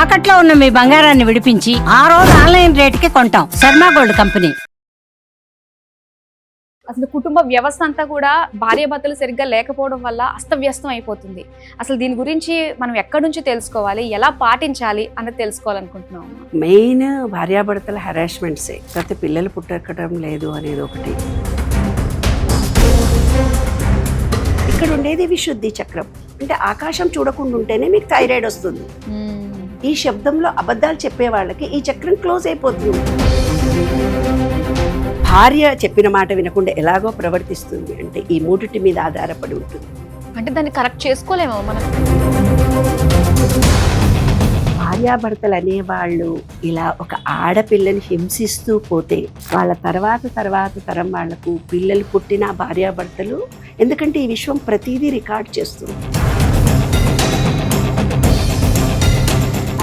తాకట్లో ఉన్న మీ బంగారాన్ని విడిపించి ఆ రోజు ఆన్లైన్ రేటుకి కొంటాం. Sharma gold company. అసలు కుటుంబ వ్యవస్థ అంతా కూడా భార్యాభర్తలు సరిగ్గా లేకపోవడం వల్ల అస్తవ్యస్తం అయిపోతుంది. అసలు దీని గురించి మనం ఎక్కడి నుంచి తెలుసుకోవాలి, ఎలా పాటించాలి అన్నది తెలుసుకోవాలనుకుంటున్నాం. మెయిన్ భార్యాభర్తల హెరాస్మెంట్సే. ప్రతి పిల్లలు పుట్టకడం లేదు అనేది ఒకటి. ఇక్కడ ఉండేది విశుద్ధి చక్రం. అంటే ఆకాశం చూడకుండా ఉంటేనే మీకు థైరాయిడ్ వస్తుంది. ఈ శబ్దంలో అబద్ధాలు చెప్పే వాళ్ళకి ఈ చక్రం క్లోజ్ అయిపోతుంది. భార్య చెప్పిన మాట వినకుండా ఎలాగో ప్రవర్తిస్తుంది అంటే ఈ మూడిటి మీద ఆధారపడి ఉంటుంది. అంటే దాన్ని కరెక్ట్ చేసుకోలేమో మనం. భార్యాభర్తలు అనేవాళ్ళు ఇలా ఒక ఆడపిల్లని హింసిస్తూ పోతే వాళ్ళ తర్వాత తరం వాళ్లకు పిల్లలు పుట్టిన భార్యాభర్తలు, ఎందుకంటే ఈ విశ్వం ప్రతిదీ రికార్డ్ చేస్తుంది.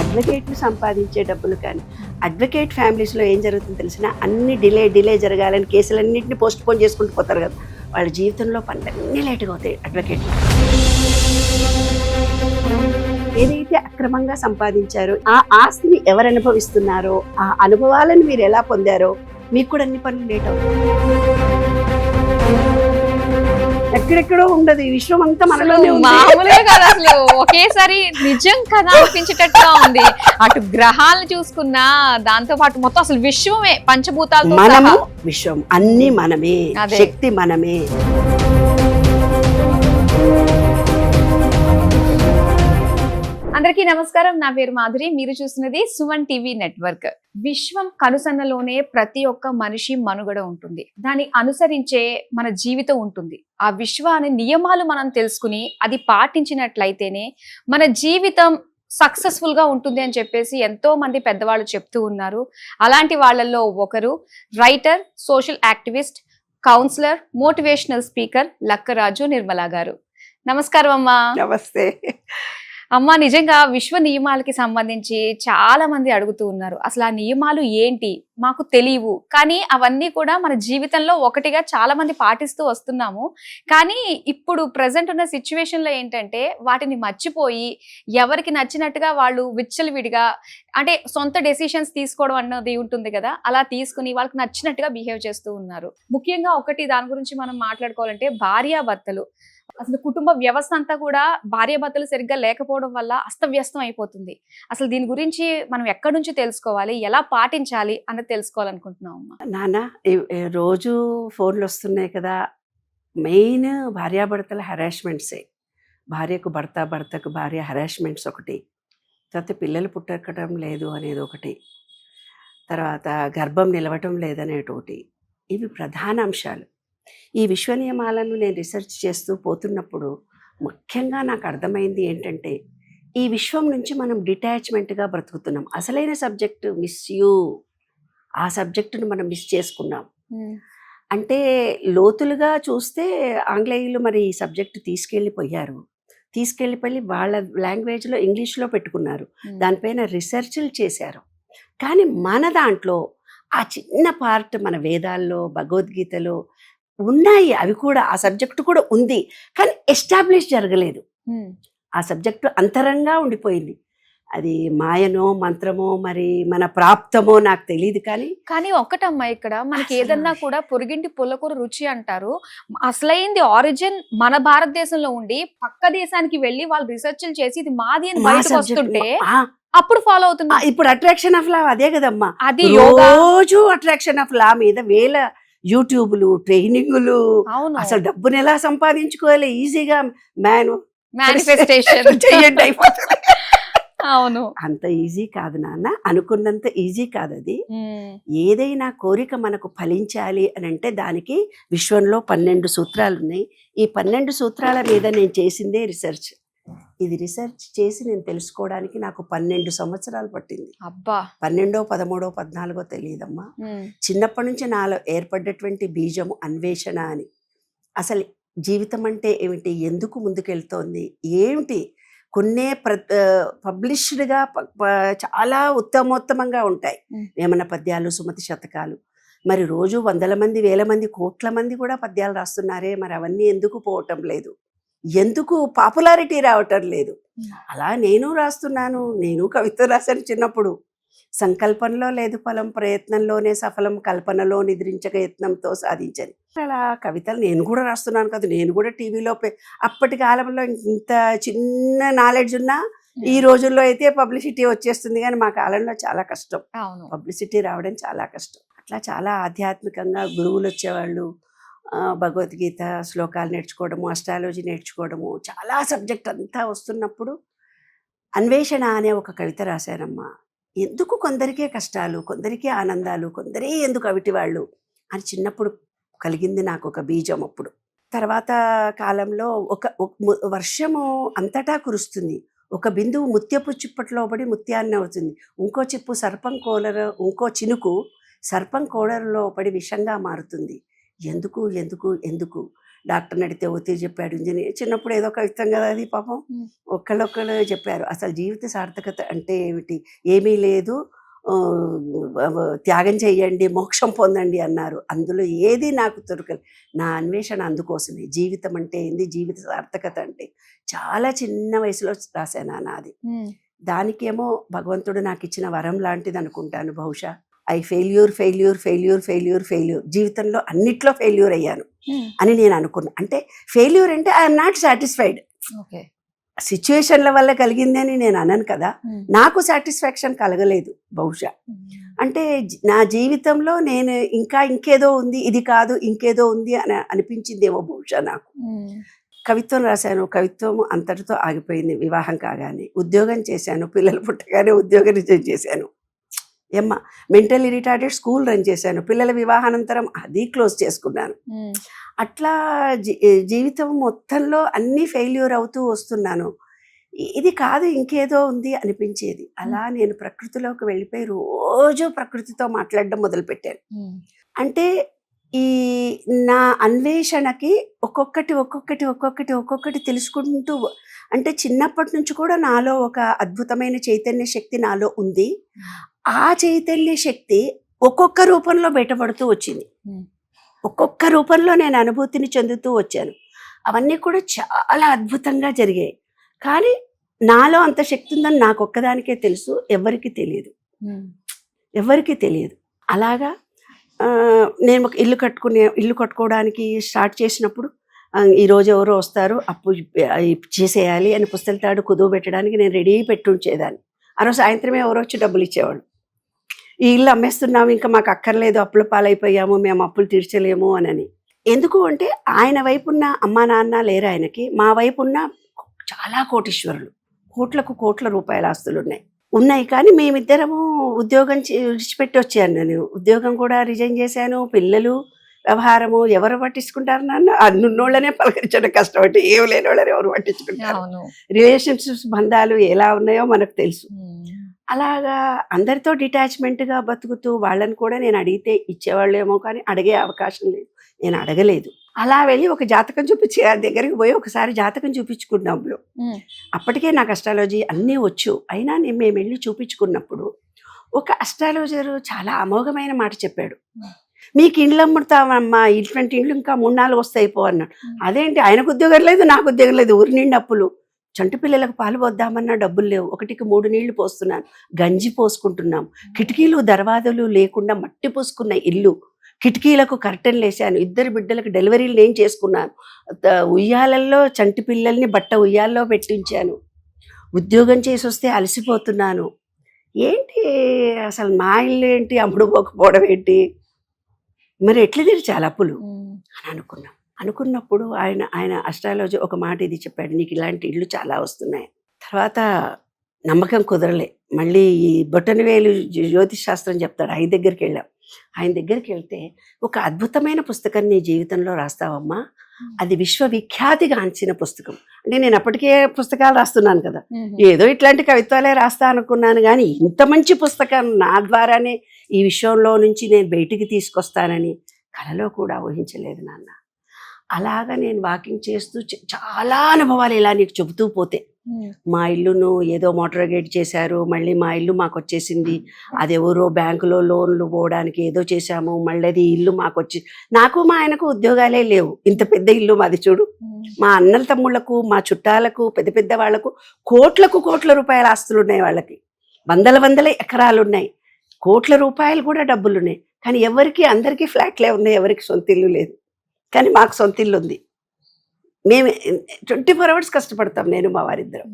అడ్వకేట్లు సంపాదించే డబ్బులు కానీ, అడ్వకేట్ ఫ్యామిలీస్లో ఏం జరుగుతుందో తెలిసిన అన్ని డిలే జరగాలని కేసులన్నింటినీ పోస్ట్ పోన్ చేసుకుంటూ పోతారు కదా. వాళ్ళ జీవితంలో పనులన్నీ లేటుగా అవుతాయి. అడ్వకేట్లు ఏదైతే అక్రమంగా సంపాదించారో ఆ ఆస్తిని ఎవరు అనుభవిస్తున్నారో, ఆ అనుభవాలను మీరు ఎలా పొందారో మీకు కూడా అన్ని పనులు లేట్ అవుతాయి. ఎక్కడెక్కడో ఉండదు. ఈ విశ్వం అంతా మనలోనే ఉంది. మామూలుగా కాదు, అసలు ఒకేసారి నిజం కదా అనిపించేటట్టుగా ఉంది. అటు గ్రహాలను చూసుకున్నా, దాంతో పాటు మొత్తం అసలు విశ్వమే పంచభూతాలతో మనము విశ్వం అన్ని మనమే, శక్తి మనమే. అందరికీ నమస్కారం. నా పేరు మాధురి. మీరు చూస్తున్నది సుమన్ టీవీ నెట్వర్క్. విశ్వం కనుసన్నలోనే ప్రతి ఒక్క మనిషి మనుగడ ఉంటుంది. దాన్ని అనుసరించే మన జీవితం ఉంటుంది. ఆ విశ్వాన్ని నియమాలు మనం తెలుసుకుని అది పాటించినట్లయితేనే మన జీవితం సక్సెస్ఫుల్ గా ఉంటుంది అని చెప్పేసి ఎంతో మంది పెద్దవాళ్ళు చెప్తూ ఉన్నారు. అలాంటి వాళ్ళల్లో ఒకరు writer, social activist, counsellor, motivational speaker Lakkaraju Nirmala garu. నమస్కారం అమ్మా. నమస్తే అమ్మ. నిజంగా విశ్వ నియమాలకి సంబంధించి చాలా మంది అడుగుతూ ఉన్నారు. అసలు ఆ నియమాలు ఏంటి, మాకు తెలియవు. కానీ అవన్నీ కూడా మన జీవితంలో ఒకటిగా చాలా మంది పాటిస్తూ వస్తున్నాము. కానీ ఇప్పుడు ప్రజెంట్ ఉన్న సిచ్యువేషన్ లో ఏంటంటే వాటిని మర్చిపోయి ఎవరికి నచ్చినట్టుగా వాళ్ళు విచ్చలవిడిగా, అంటే సొంత డెసిషన్స్ తీసుకోవడం అన్నది ఉంటుంది కదా, అలా తీసుకుని వాళ్ళకి నచ్చినట్టుగా బిహేవ్ చేస్తూ ఉన్నారు. ముఖ్యంగా ఒకటి దాని గురించి మనం మాట్లాడుకోవాలంటే భార్యాభర్తలు. అసలు కుటుంబ వ్యవస్థ అంతా కూడా భార్యాభర్తలు సరిగ్గా లేకపోవడం వల్ల అస్తవ్యస్తం అయిపోతుంది. అసలు దీని గురించి మనం ఎక్కడి నుంచి తెలుసుకోవాలి, ఎలా పాటించాలి అన్నది తెలుసుకోవాలనుకుంటున్నాం అమ్మా. నాన్న, రోజు ఫోన్లు వస్తున్నాయి కదా. మెయిన్ భార్యాభర్తల హెరాస్మెంట్సే. భార్యకు భర్త, భర్తకు భార్య హెరాస్మెంట్స్ ఒకటి. తర్వాత పిల్లలు పుట్టకడం లేదు అనేది ఒకటి. తర్వాత గర్భం నిలవటం లేదనేటి ఒకటి. ఇవి ప్రధాన అంశాలు. ఈ విశ్వ నియమాలను నేను రీసెర్చ్ చేస్తూ పోతున్నప్పుడు ముఖ్యంగా నాకు అర్థమైంది ఏంటంటే ఈ విశ్వం నుంచి మనం డిటాచ్మెంట్గా బ్రతుకుతున్నాం. అసలైన సబ్జెక్టు మిస్ యూ. ఆ సబ్జెక్టును మనం మిస్ చేసుకున్నాం. అంటే లోతులుగా చూస్తే ఆంగ్లేయులు మరి ఈ సబ్జెక్టు తీసుకెళ్ళిపోయి వాళ్ళ లాంగ్వేజ్లో ఇంగ్లీష్లో పెట్టుకున్నారు. దానిపైన రీసెర్చ్లు చేశారు. కానీ మన దాంట్లో ఆ చిన్న పార్ట్ మన వేదాల్లో, భగవద్గీతలో ఉన్నాయి. అవి కూడా ఆ సబ్జెక్టు కూడా ఉంది, కానీ ఎస్టాబ్లిష్ జరగలేదు. ఆ సబ్జెక్టు అంతరంగా ఉండిపోయింది. అది మాయనో మంత్రమో మరి మన ప్రాప్తమో నాకు తెలియదు. కానీ ఒక్కటమ్మా, ఇక్కడ మనకి ఏదన్నా కూడా పొరుగింటి పుల్లకూర రుచి అంటారు. అసలైంది ఆరిజిన్ మన భారతదేశంలో ఉండి పక్క దేశానికి వెళ్ళి వాళ్ళు రీసెర్చ్లు చేసి ఇది మాది అని బయటకు వస్తుంటే అప్పుడు ఫాలో అవుతున్నా. ఇప్పుడు అట్రాక్షన్ ఆఫ్ లా అదే కదమ్మా. అది రోజు అట్రాక్షన్ ఆఫ్ లా మీద వేల యూట్యూబ్లు, ట్రైనింగులు. అసలు డబ్బుని ఎలా సంపాదించుకోవాలి ఈజీగా మేనిఫెస్టేషన్ చెయ్యండి అయిపోతుంది. అవును, అంత ఈజీ కాదు నాన్న. అనుకున్నంత ఈజీ కాదు అది. ఏదైనా కోరిక మనకు ఫలించాలి అని అంటే దానికి విశ్వంలో 12 సూత్రాలు ఉన్నాయి. ఈ 12 సూత్రాల మీద నేను చేసిందే రీసెర్చ్. ఇది రీసెర్చ్ చేసి నేను తెలుసుకోవడానికి నాకు 12 సంవత్సరాలు పట్టింది. అబ్బా, 12, 13, 14 తెలియదమ్మా. చిన్నప్పటి నుంచి నాలో ఏర్పడ్డటువంటి బీజము అన్వేషణ అని. అసలు జీవితం అంటే ఏమిటి, ఎందుకు ముందుకెళ్తోంది, ఏమిటి. కొన్నే పబ్లిష్డ్గా చాలా ఉత్తమోత్తమంగా ఉంటాయి. వేమన పద్యాలు, సుమతి శతకాలు. మరి రోజు 100 మంది, 1000 మంది, కోట్ల మంది కూడా పద్యాలు రాస్తున్నారే. మరి అవన్నీ ఎందుకు పోవటం లేదు. ఎందుకు పాపులారిటీ రావటం లేదు. అలా నేను రాస్తున్నాను, నేను కవిత రాశాను చిన్నప్పుడు. సంకల్పంలో లేదు ఫలం, ప్రయత్నంలోనే సఫలం, కల్పనలో నిద్రించక యత్నంతో సాధించని. అలా కవితలు నేను కూడా రాస్తున్నాను కదా, నేను కూడా టీవీలో అప్పటి కాలంలో ఇంత చిన్న నాలెడ్జ్ ఉన్నా ఈ రోజుల్లో అయితే పబ్లిసిటీ వచ్చేస్తుంది, కానీ మా కాలంలో చాలా కష్టం, అవును. పబ్లిసిటీ రావడం చాలా కష్టం. అట్లా చాలా ఆధ్యాత్మికంగా గురువులు వచ్చేవాళ్ళు, భగవద్గీత శ్లోకాలు నేర్చుకోవడము, అస్ట్రాలజీ నేర్చుకోవడము, చాలా సబ్జెక్ట్ అంతా వస్తున్నప్పుడు అన్వేషణ అనే ఒక కవిత రాశానమ్మా. ఎందుకు కొందరికే కష్టాలు, కొందరికే ఆనందాలు, కొందరే ఎందుకు అవిటి వాళ్ళు అని చిన్నప్పుడు కలిగింది నాకు ఒక బీజం. అప్పుడు తర్వాత కాలంలో వర్షము అంతటా కురుస్తుంది, ఒక బిందువు ముత్యపు చిప్పట్లో పడి ముత్యాన్ని అవుతుంది, ఇంకో చిప్పు సర్పం కోలర, ఇంకో చినుకు సర్పం కోడరలో పడి విషంగా మారుతుంది. ఎందుకు ఎందుకు ఎందుకు డాక్టర్ని అడిగితే ఒత్తిడి చెప్పాడు, ఇంజనీర్. చిన్నప్పుడు ఏదో కవితం కదా అది, పాపం ఒక్కళ్ళొక్కళ్ళు చెప్పారు. అసలు జీవిత సార్థకత అంటే ఏమిటి, ఏమీ లేదు, త్యాగం చెయ్యండి, మోక్షం పొందండి అన్నారు. అందులో ఏది నాకు దొరకలేదు. నా అన్వేషణ అందుకోసమే. జీవితం అంటే ఏంది, జీవిత సార్థకత అంటే చాలా చిన్న వయసులో రాశాను నాది. దానికేమో భగవంతుడు నాకు ఇచ్చిన వరం లాంటిది అనుకుంటాను బహుశా. Failure failure failure failure failure, జీవితంలో అన్నిట్లో ఫెయిల్యూర్ అయ్యాను అని నేను అనుకున్నా. అంటే ఫెయిల్యూర్ అంటే ఐఎమ్ నాట్ సాటిస్ఫైడ్, సిచ్యువేషన్ల వల్ల కలిగింది అని నేను అనను కదా. నాకు సాటిస్ఫాక్షన్ కలగలేదు బహుశా. అంటే నా జీవితంలో నేను ఇంకా ఇంకేదో ఉంది, ఇది కాదు ఇంకేదో ఉంది అని అనిపించిందేమో బహుశా నాకు. కవిత్వం రాశాను, కవిత్వం అంతటితో ఆగిపోయింది. వివాహం కాగానే ఉద్యోగం చేశాను, పిల్లలు పుట్టగానే ఉద్యోగం రిజైన్ చేశాను. మెంటల్లీ రిటార్డెడ్ స్కూల్ రన్ చేశాను, పిల్లల వివాహానంతరం అది క్లోజ్ చేసుకున్నాను. అట్లా జీవితం మొత్తంలో అన్నీ ఫెయిల్యూర్ అవుతూ వస్తున్నాను. ఇది కాదు ఇంకేదో ఉంది అనిపించేది. అలా నేను ప్రకృతిలోకి వెళ్ళిపోయి రోజు ప్రకృతితో మాట్లాడడం మొదలుపెట్టాను. అంటే ఈ నా అన్వేషణకి ఒక్కొక్కటి ఒక్కొక్కటి ఒక్కొక్కటి ఒక్కొక్కటి తెలుసుకుంటూ, అంటే చిన్నప్పటి నుంచి కూడా నాలో ఒక అద్భుతమైన చైతన్య శక్తి నాలో ఉంది. ఆ చైతన్య శక్తి ఒక్కొక్క రూపంలో బయటపడుతూ వచ్చింది, ఒక్కొక్క రూపంలో నేను అనుభూతిని చెందుతూ వచ్చాను. అవన్నీ కూడా చాలా అద్భుతంగా జరిగాయి. కానీ నాలో అంత శక్తి ఉందని నాకు ఒక్కదానికే తెలుసు, ఎవరికి తెలియదు. అలాగా నేను ఒక ఇల్లు కట్టుకోవడానికి స్టార్ట్ చేసినప్పుడు ఈరోజు ఎవరో వస్తారు, అప్పు చేసేయాలి అని పుస్తల తాడు కుదువ పెట్టడానికి నేను రెడీ పెట్టుంచేదాన్ని. ఆ రోజు సాయంత్రమే ఎవరో వచ్చి డబ్బులు ఇచ్చేవాళ్ళు. ఈ ఇల్లు అమ్మేస్తున్నాము, ఇంకా మాకు అక్కర్లేదు, అప్పుల పాలైపోయాము, మేము అప్పులు తీర్చలేము అని. ఎందుకు అంటే ఆయన వైపున్న అమ్మా నాన్న లేరు ఆయనకి, మా వైపున్న చాలా కోటీశ్వరులు, కోట్ల రూపాయల ఆస్తులు ఉన్నాయి. కానీ మేమిద్దరము ఉద్యోగం విడిచిపెట్టి వచ్చాను. నేను ఉద్యోగం కూడా రిజైన్ చేశాను. పిల్లలు వ్యవహారము ఎవరు పట్టించుకుంటారు నాన్న, అన్నున్నోళ్ళనే పలకరించడం కష్టం, అంటే ఏం లేని వాళ్ళని ఎవరు పట్టించుకుంటారు. రిలేషన్షిప్స్ బంధాలు ఎలా ఉన్నాయో మనకు తెలుసు. అలాగా అందరితో డిటాచ్మెంట్గా బతుకుతూ వాళ్ళని కూడా నేను అడిగితే ఇచ్చేవాళ్ళేమో, కానీ అడిగే అవకాశం లేదు, నేను అడగలేదు. అలా వెళ్ళి ఒక జాతకం చూపించి దగ్గరికి పోయి ఒకసారి జాతకం చూపించుకున్నాం. అప్పటికే నాకు అస్ట్రాలజీ అన్నీ వచ్చు. అయినా మేము వెళ్ళి చూపించుకున్నప్పుడు ఒక అస్ట్రాలజరు చాలా అమోఘమైన మాట చెప్పాడు. మీకు ఇండ్లు అమ్ముతామమ్మా, ఇటువంటి ఇండ్లు ఇంకా 3-4 వస్తాయి పో అన్నాడు. అదేంటి, ఆయనకు ఉద్యోగం లేదు, నాకు ఉద్యోగం లేదు, ఊరి నిండి అప్పులు, చంటి పిల్లలకు పాలు పోద్దామన్నా డబ్బులు లేవు, 1కి 3 నీళ్లు పోస్తున్నాను, గంజి పోసుకుంటున్నాం, కిటికీలు దర్వాజాలు లేకుండా మట్టి పోసుకున్న ఇల్లు, కిటికీలకు కర్టెన్లు వేసాను, 2 బిడ్డలకు డెలివరీలు నేను చేసుకున్నాను, ఉయ్యాలల్లో చంటి పిల్లల్ని బట్ట ఉయ్యాల్లో పెట్టించాను, ఉద్యోగం చేసి వస్తే అలసిపోతున్నాను, ఏంటి అసలు మా ఇల్లు ఏంటి అమ్ముడుపోకపోవడం ఏంటి, మరి ఎట్లా తీర్చాలి అప్పులు అని అనుకున్నప్పుడు ఆయన అస్ట్రాలజీ ఒక మాట ఇది చెప్పాడు, నీకు ఇలాంటి ఇళ్ళు చాలా వస్తున్నాయి. తర్వాత నమ్మకం కుదరలే, మళ్ళీ ఈ బొటనవేలు జ్యోతిష్ శాస్త్రం చెప్తాడు, ఆయన దగ్గరికి వెళ్ళాం. ఆయన దగ్గరికి వెళ్తే ఒక అద్భుతమైన పుస్తకం నీ జీవితంలో రాస్తావమ్మా, అది విశ్వవిఖ్యాతిగాంచిన పుస్తకం. అంటే నేను అప్పటికే పుస్తకాలు రాస్తున్నాను కదా, ఏదో ఇట్లాంటి కవిత్వాలే రాస్తా అనుకున్నాను, కానీ ఇంత మంచి పుస్తకం నా ద్వారానే ఈ విషయంలో నుంచి నేను బయటికి తీసుకొస్తానని కలలో కూడా ఊహించలేదు నాన్న. అలాగా నేను వాకింగ్ చేస్తూ చాలా అనుభవాలు ఇలా నీకు చెబుతూ పోతే మా ఇల్లును ఏదో మోటరగేట్ చేశారు, మళ్ళీ మా ఇల్లు మాకు వచ్చేసింది, అది ఎవరో బ్యాంకులో లోన్లు పోవడానికి ఏదో చేశాము, మళ్ళీ అది ఇల్లు మాకు వచ్చి, నాకు మా ఆయనకు ఉద్యోగాలే లేవు, ఇంత పెద్ద ఇల్లు మాది చూడు. మా అన్నల తమ్ముళ్లకు, మా చుట్టాలకు, పెద్ద పెద్ద వాళ్లకు కోట్ల రూపాయల ఆస్తులు ఉన్నాయి, వాళ్ళకి వందల ఎకరాలు ఉన్నాయి, కోట్ల రూపాయలు కూడా డబ్బులు ఉన్నాయి. కానీ ఎవరికి, అందరికీ ఫ్లాట్లే ఉన్నాయి, ఎవరికి సొంత ఇల్లు లేదు. కానీ మాకు సొంత ఇల్లు ఉంది. మేము 24 hours కష్టపడతాం, నేను మా వారిద్దరం.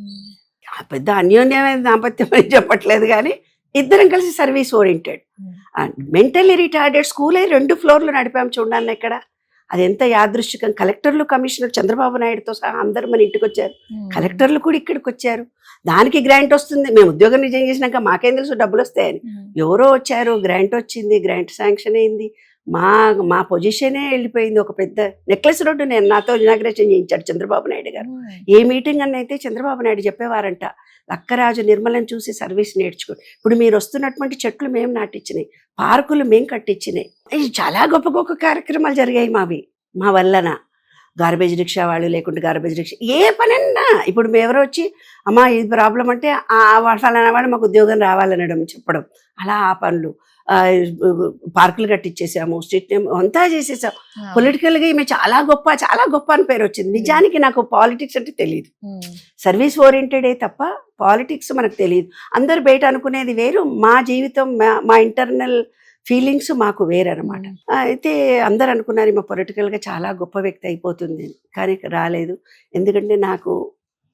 పెద్ద అన్యోన్యమైన దాంపత్యం అని చెప్పట్లేదు, కానీ ఇద్దరం కలిసి service oriented. Mentally retarded school 2 floors నడిపాము చూడండి ఇక్కడ. అది ఎంత యాదృశ్చికం. కలెక్టర్లు, కమిషనర్ చంద్రబాబు నాయుడుతో సహా అందరు మన ఇంటికి వచ్చారు, కలెక్టర్లు కూడా ఇక్కడికి వచ్చారు. దానికి గ్రాంట్ వస్తుంది, మేము ఉద్యోగం రిజైన్ చేసినాక మాకేం తెలుసు డబ్బులు వస్తాయని. ఎవరో వచ్చారు, గ్రాంట్ వచ్చింది, గ్రాంట్ శాంక్షన్ అయింది, మా పొజిషనే వెళ్ళిపోయింది. ఒక పెద్ద నెక్లెస్ రోడ్డు నేను నాతో ఇనాగ్రేషన్ చేయించాడు చంద్రబాబు నాయుడు గారు. ఏ మీటింగ్ అని అయితే చంద్రబాబు నాయుడు చెప్పేవారంట, లక్కరాజు నిర్మలను చూసి సర్వీస్ నేర్చుకో. ఇప్పుడు మీరు వస్తున్నటువంటి చెట్లు మేము నాటిచ్చినాయి, పార్కులు మేము కట్టించినాయి. చాలా గొప్ప గొప్ప కార్యక్రమాలు జరిగాయి మావి, మా వల్లన. గార్బేజ్ రిక్షా వాళ్ళు లేకుంటే గార్బేజ్ రిక్షా ఏ పనన్నా. ఇప్పుడు ఎవరో వచ్చి అమ్మా ఇది ప్రాబ్లం అంటే ఫలానా వాడు మాకు ఉద్యోగం రావాలనడం చెప్పడం, అలా ఆ పనులు. పార్కులు కట్టించేసాము, స్ట్రీట్ నేమ్ అంతా చేసేసాం. పొలిటికల్గా ఈమె చాలా గొప్ప అని పేరు వచ్చింది. నిజానికి నాకు పాలిటిక్స్ అంటే తెలియదు, సర్వీస్ ఓరియంటెడే తప్ప పాలిటిక్స్ మనకు తెలియదు. అందరు బయట అనుకునేది వేరు, మా జీవితం, మా ఇంటర్నల్ ఫీలింగ్స్ మాకు వేరనమాట. అయితే అందరు అనుకున్నారు ఈమె పొలిటికల్గా చాలా గొప్ప వ్యక్తి అయిపోతుంది, కానీ రాలేదు. ఎందుకంటే నాకు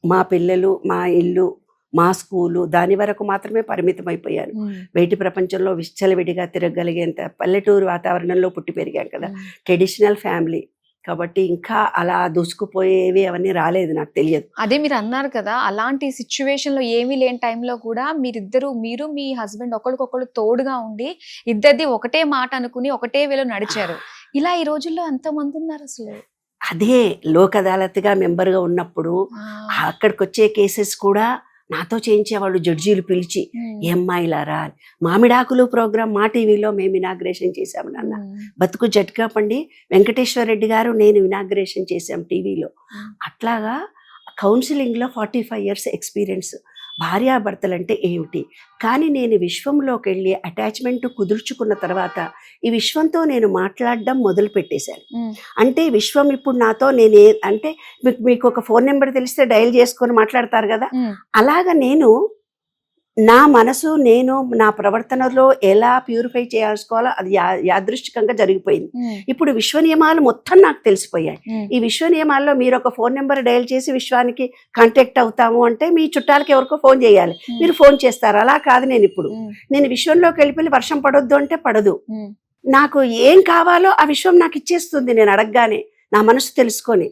మా పిల్లలు, మా ఇల్లు, మా స్కూలు, దాని వరకు మాత్రమే పరిమితం అయిపోయాను. బయటి ప్రపంచంలో విచ్చలవిడిగా తిరగలిగేంత పల్లెటూరు వాతావరణంలో పుట్టి పెరిగాను కదా, ట్రెడిషనల్ ఫ్యామిలీ కాబట్టి ఇంకా అలా దూసుకుపోయేవి అవన్నీ రాలేదు, నాకు తెలియదు. అదే మీరు అన్నారు కదా, అలాంటి సిచ్యువేషన్ లో ఏమీ లేని టైంలో కూడా మీరు మీ హస్బెండ్ ఒకరికొకరు తోడుగా ఉండి ఇద్దరిది ఒకటే మాట అనుకుని ఒకటే వేలో నడిచారు. ఇలా ఈ రోజుల్లో ఎంతమంది ఉన్నారు అసలు? అదే లోక్ అదాలత్గా మెంబర్గా ఉన్నప్పుడు అక్కడికి వచ్చే కేసెస్ కూడా నాతో చేయించేవాళ్ళు, జడ్జీలు పిలిచి అమ్మాయిలారా. మామిడాకులు ప్రోగ్రామ్ మా టీవీలో మేము ఇనాగ్రేషన్ చేశాము నాన్న. బతుకు జట్కా పండి వెంకటేశ్వర రెడ్డి గారు నేను ఇనాగ్రేషన్ చేశాం టీవీలో. అట్లాగా కౌన్సిలింగ్లో 45 years ఎక్స్పీరియన్స్. భార్యాభర్తలు అంటే ఏమిటి, కానీ నేను విశ్వంలోకి వెళ్ళి అటాచ్మెంట్ కుదుర్చుకున్న తర్వాత ఈ విశ్వంతో నేను మాట్లాడడం మొదలు పెట్టేశాను. అంటే విశ్వం ఇప్పుడు నాతో అంటే మీకు ఒక ఫోన్ నెంబర్ తెలిస్తే డయల్ చేసుకొని మాట్లాడతారు కదా, అలాగా నేను నా మనసు, నేను నా ప్రవర్తనలో ఎలా ప్యూరిఫై చేసుకోవాలో అది యాదృష్టికంగా జరిగిపోయింది. ఇప్పుడు విశ్వ నియమాలు మొత్తం నాకు తెలిసిపోయాయి. ఈ విశ్వ నియమాల్లో మీరు ఒక ఫోన్ నెంబర్ డయల్ చేసి విశ్వానికి కాంటాక్ట్ అవుతాము అంటే మీ చుట్టాలకి ఎవరికో ఫోన్ చేయాలి, మీరు ఫోన్ చేస్తారు. అలా కాదు, నేను విశ్వంలోకి వెళ్ళిపోయి వర్షం పడొద్దు అంటే పడదు. నాకు ఏం కావాలో ఆ విశ్వం నాకు ఇచ్చేస్తుంది నేను అడగగానే, నా మనసు తెలుసుకొని.